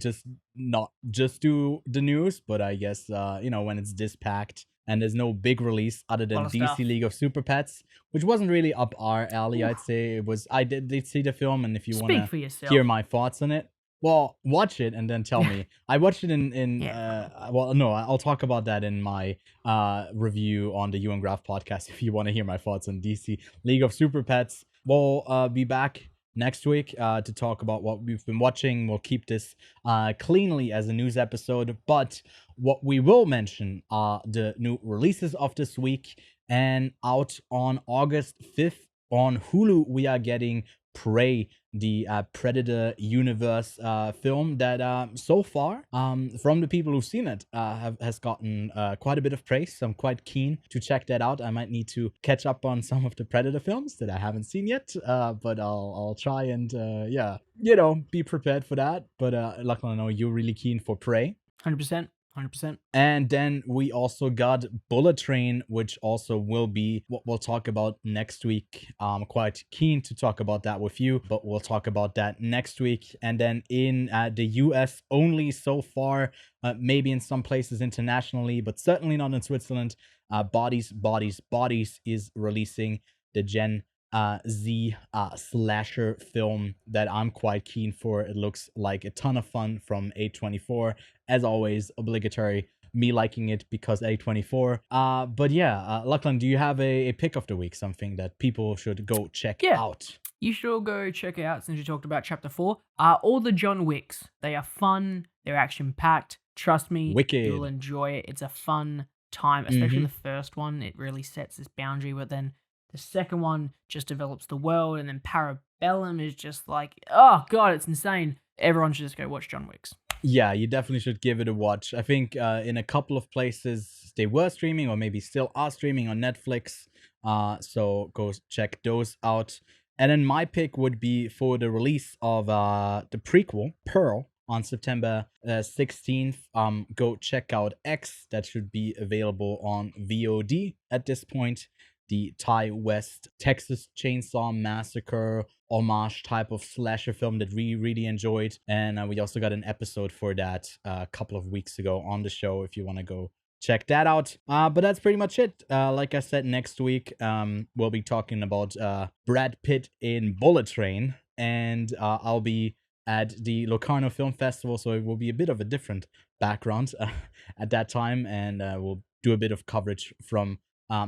Speaker 1: not just do the news, but I guess when it's this packed and there's no big release other than DC
Speaker 2: stuff.
Speaker 1: League of Super Pets, which wasn't really up our alley. I'd say it was. I did see the film, and if you want
Speaker 2: For
Speaker 1: to
Speaker 2: yourself.
Speaker 1: hear my thoughts on it, Well, watch it and then tell me. I watched it I'll talk about that in my review on the Ewan Graf podcast if you want to hear my thoughts on DC League of Super Pets. We'll be back next week to talk about what we've been watching. We'll keep this cleanly as a news episode, but what we will mention are the new releases of this week. And out on August 5th on Hulu, we are getting Prey, the Predator universe film that so far, from the people who've seen it, has gotten quite a bit of praise. So I'm quite keen to check that out. I might need to catch up on some of the Predator films that I haven't seen yet, but I'll try and be prepared for that. But Lachlan, I know you're really keen for Prey.
Speaker 2: 100%. 100%.
Speaker 1: And then we also got Bullet Train, which also will be what we'll talk about next week. I'm quite keen to talk about that with you, but we'll talk about that next week. And then in the US only so far, maybe in some places internationally, but certainly not in Switzerland, Bodies is releasing the Gen Z slasher film that I'm quite keen for. It looks like a ton of fun from A24. As always, obligatory me liking it because A24. But yeah, Lachlan, do you have a pick of the week, something that people should go check out?
Speaker 2: You should all go check it out since you talked about Chapter 4. All the John Wicks. They are fun. They're action-packed. Trust me,
Speaker 1: Wicked.
Speaker 2: You'll enjoy it. It's a fun time, especially the first one. It really sets this boundary, but then the second one just develops the world, and then Parabellum is just like, oh god, it's insane. Everyone should just go watch John Wicks.
Speaker 1: Yeah, you definitely should give it a watch. I think in a couple of places they were streaming, or maybe still are streaming on Netflix. So go check those out. And then my pick would be for the release of the prequel, Pearl, on September 16th. Go check out X. That should be available on VOD at this point. The Ty West Texas Chainsaw Massacre homage type of slasher film that we really enjoyed. And we also got an episode for that a couple of weeks ago on the show if you want to go check that out. But that's pretty much it. Like I said, next week we'll be talking about Brad Pitt in Bullet Train. And I'll be at the Locarno Film Festival, so it will be a bit of a different background at that time. And we'll do a bit of coverage from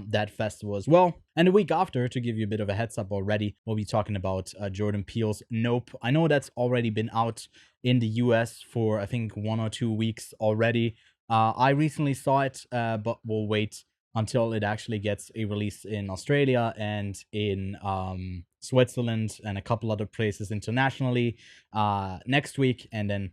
Speaker 1: that festival as well. And the week after, to give you a bit of a heads up already, we'll be talking about Jordan Peele's Nope. I know that's already been out in the US for, I think, 1 or 2 weeks already. I recently saw it, but we'll wait until it actually gets a release in Australia and in Switzerland and a couple other places internationally next week. And then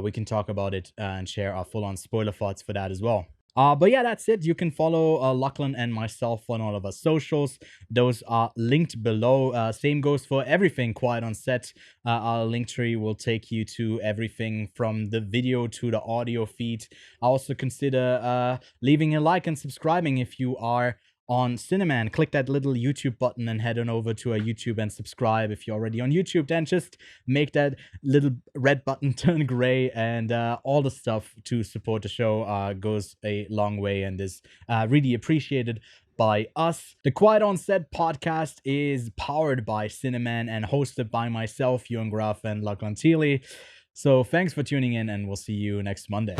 Speaker 1: we can talk about it and share our full-on spoiler thoughts for that as well. But yeah, that's it. You can follow Lachlan and myself on all of our socials. Those are linked below. Same goes for everything Quiet on Set. Our link tree will take you to everything from the video to the audio feed. Also consider leaving a like and subscribing if you are on Cineman. Click that little YouTube button and head on over to our YouTube and subscribe. If you're already on YouTube, then just make that little red button turn gray, and all the stuff to support the show goes a long way and is really appreciated by us. The Quiet on Set podcast is powered by Cineman and hosted by myself, Ewan Graf and Lachlan Thiele. So thanks for tuning in, and we'll see you next Monday.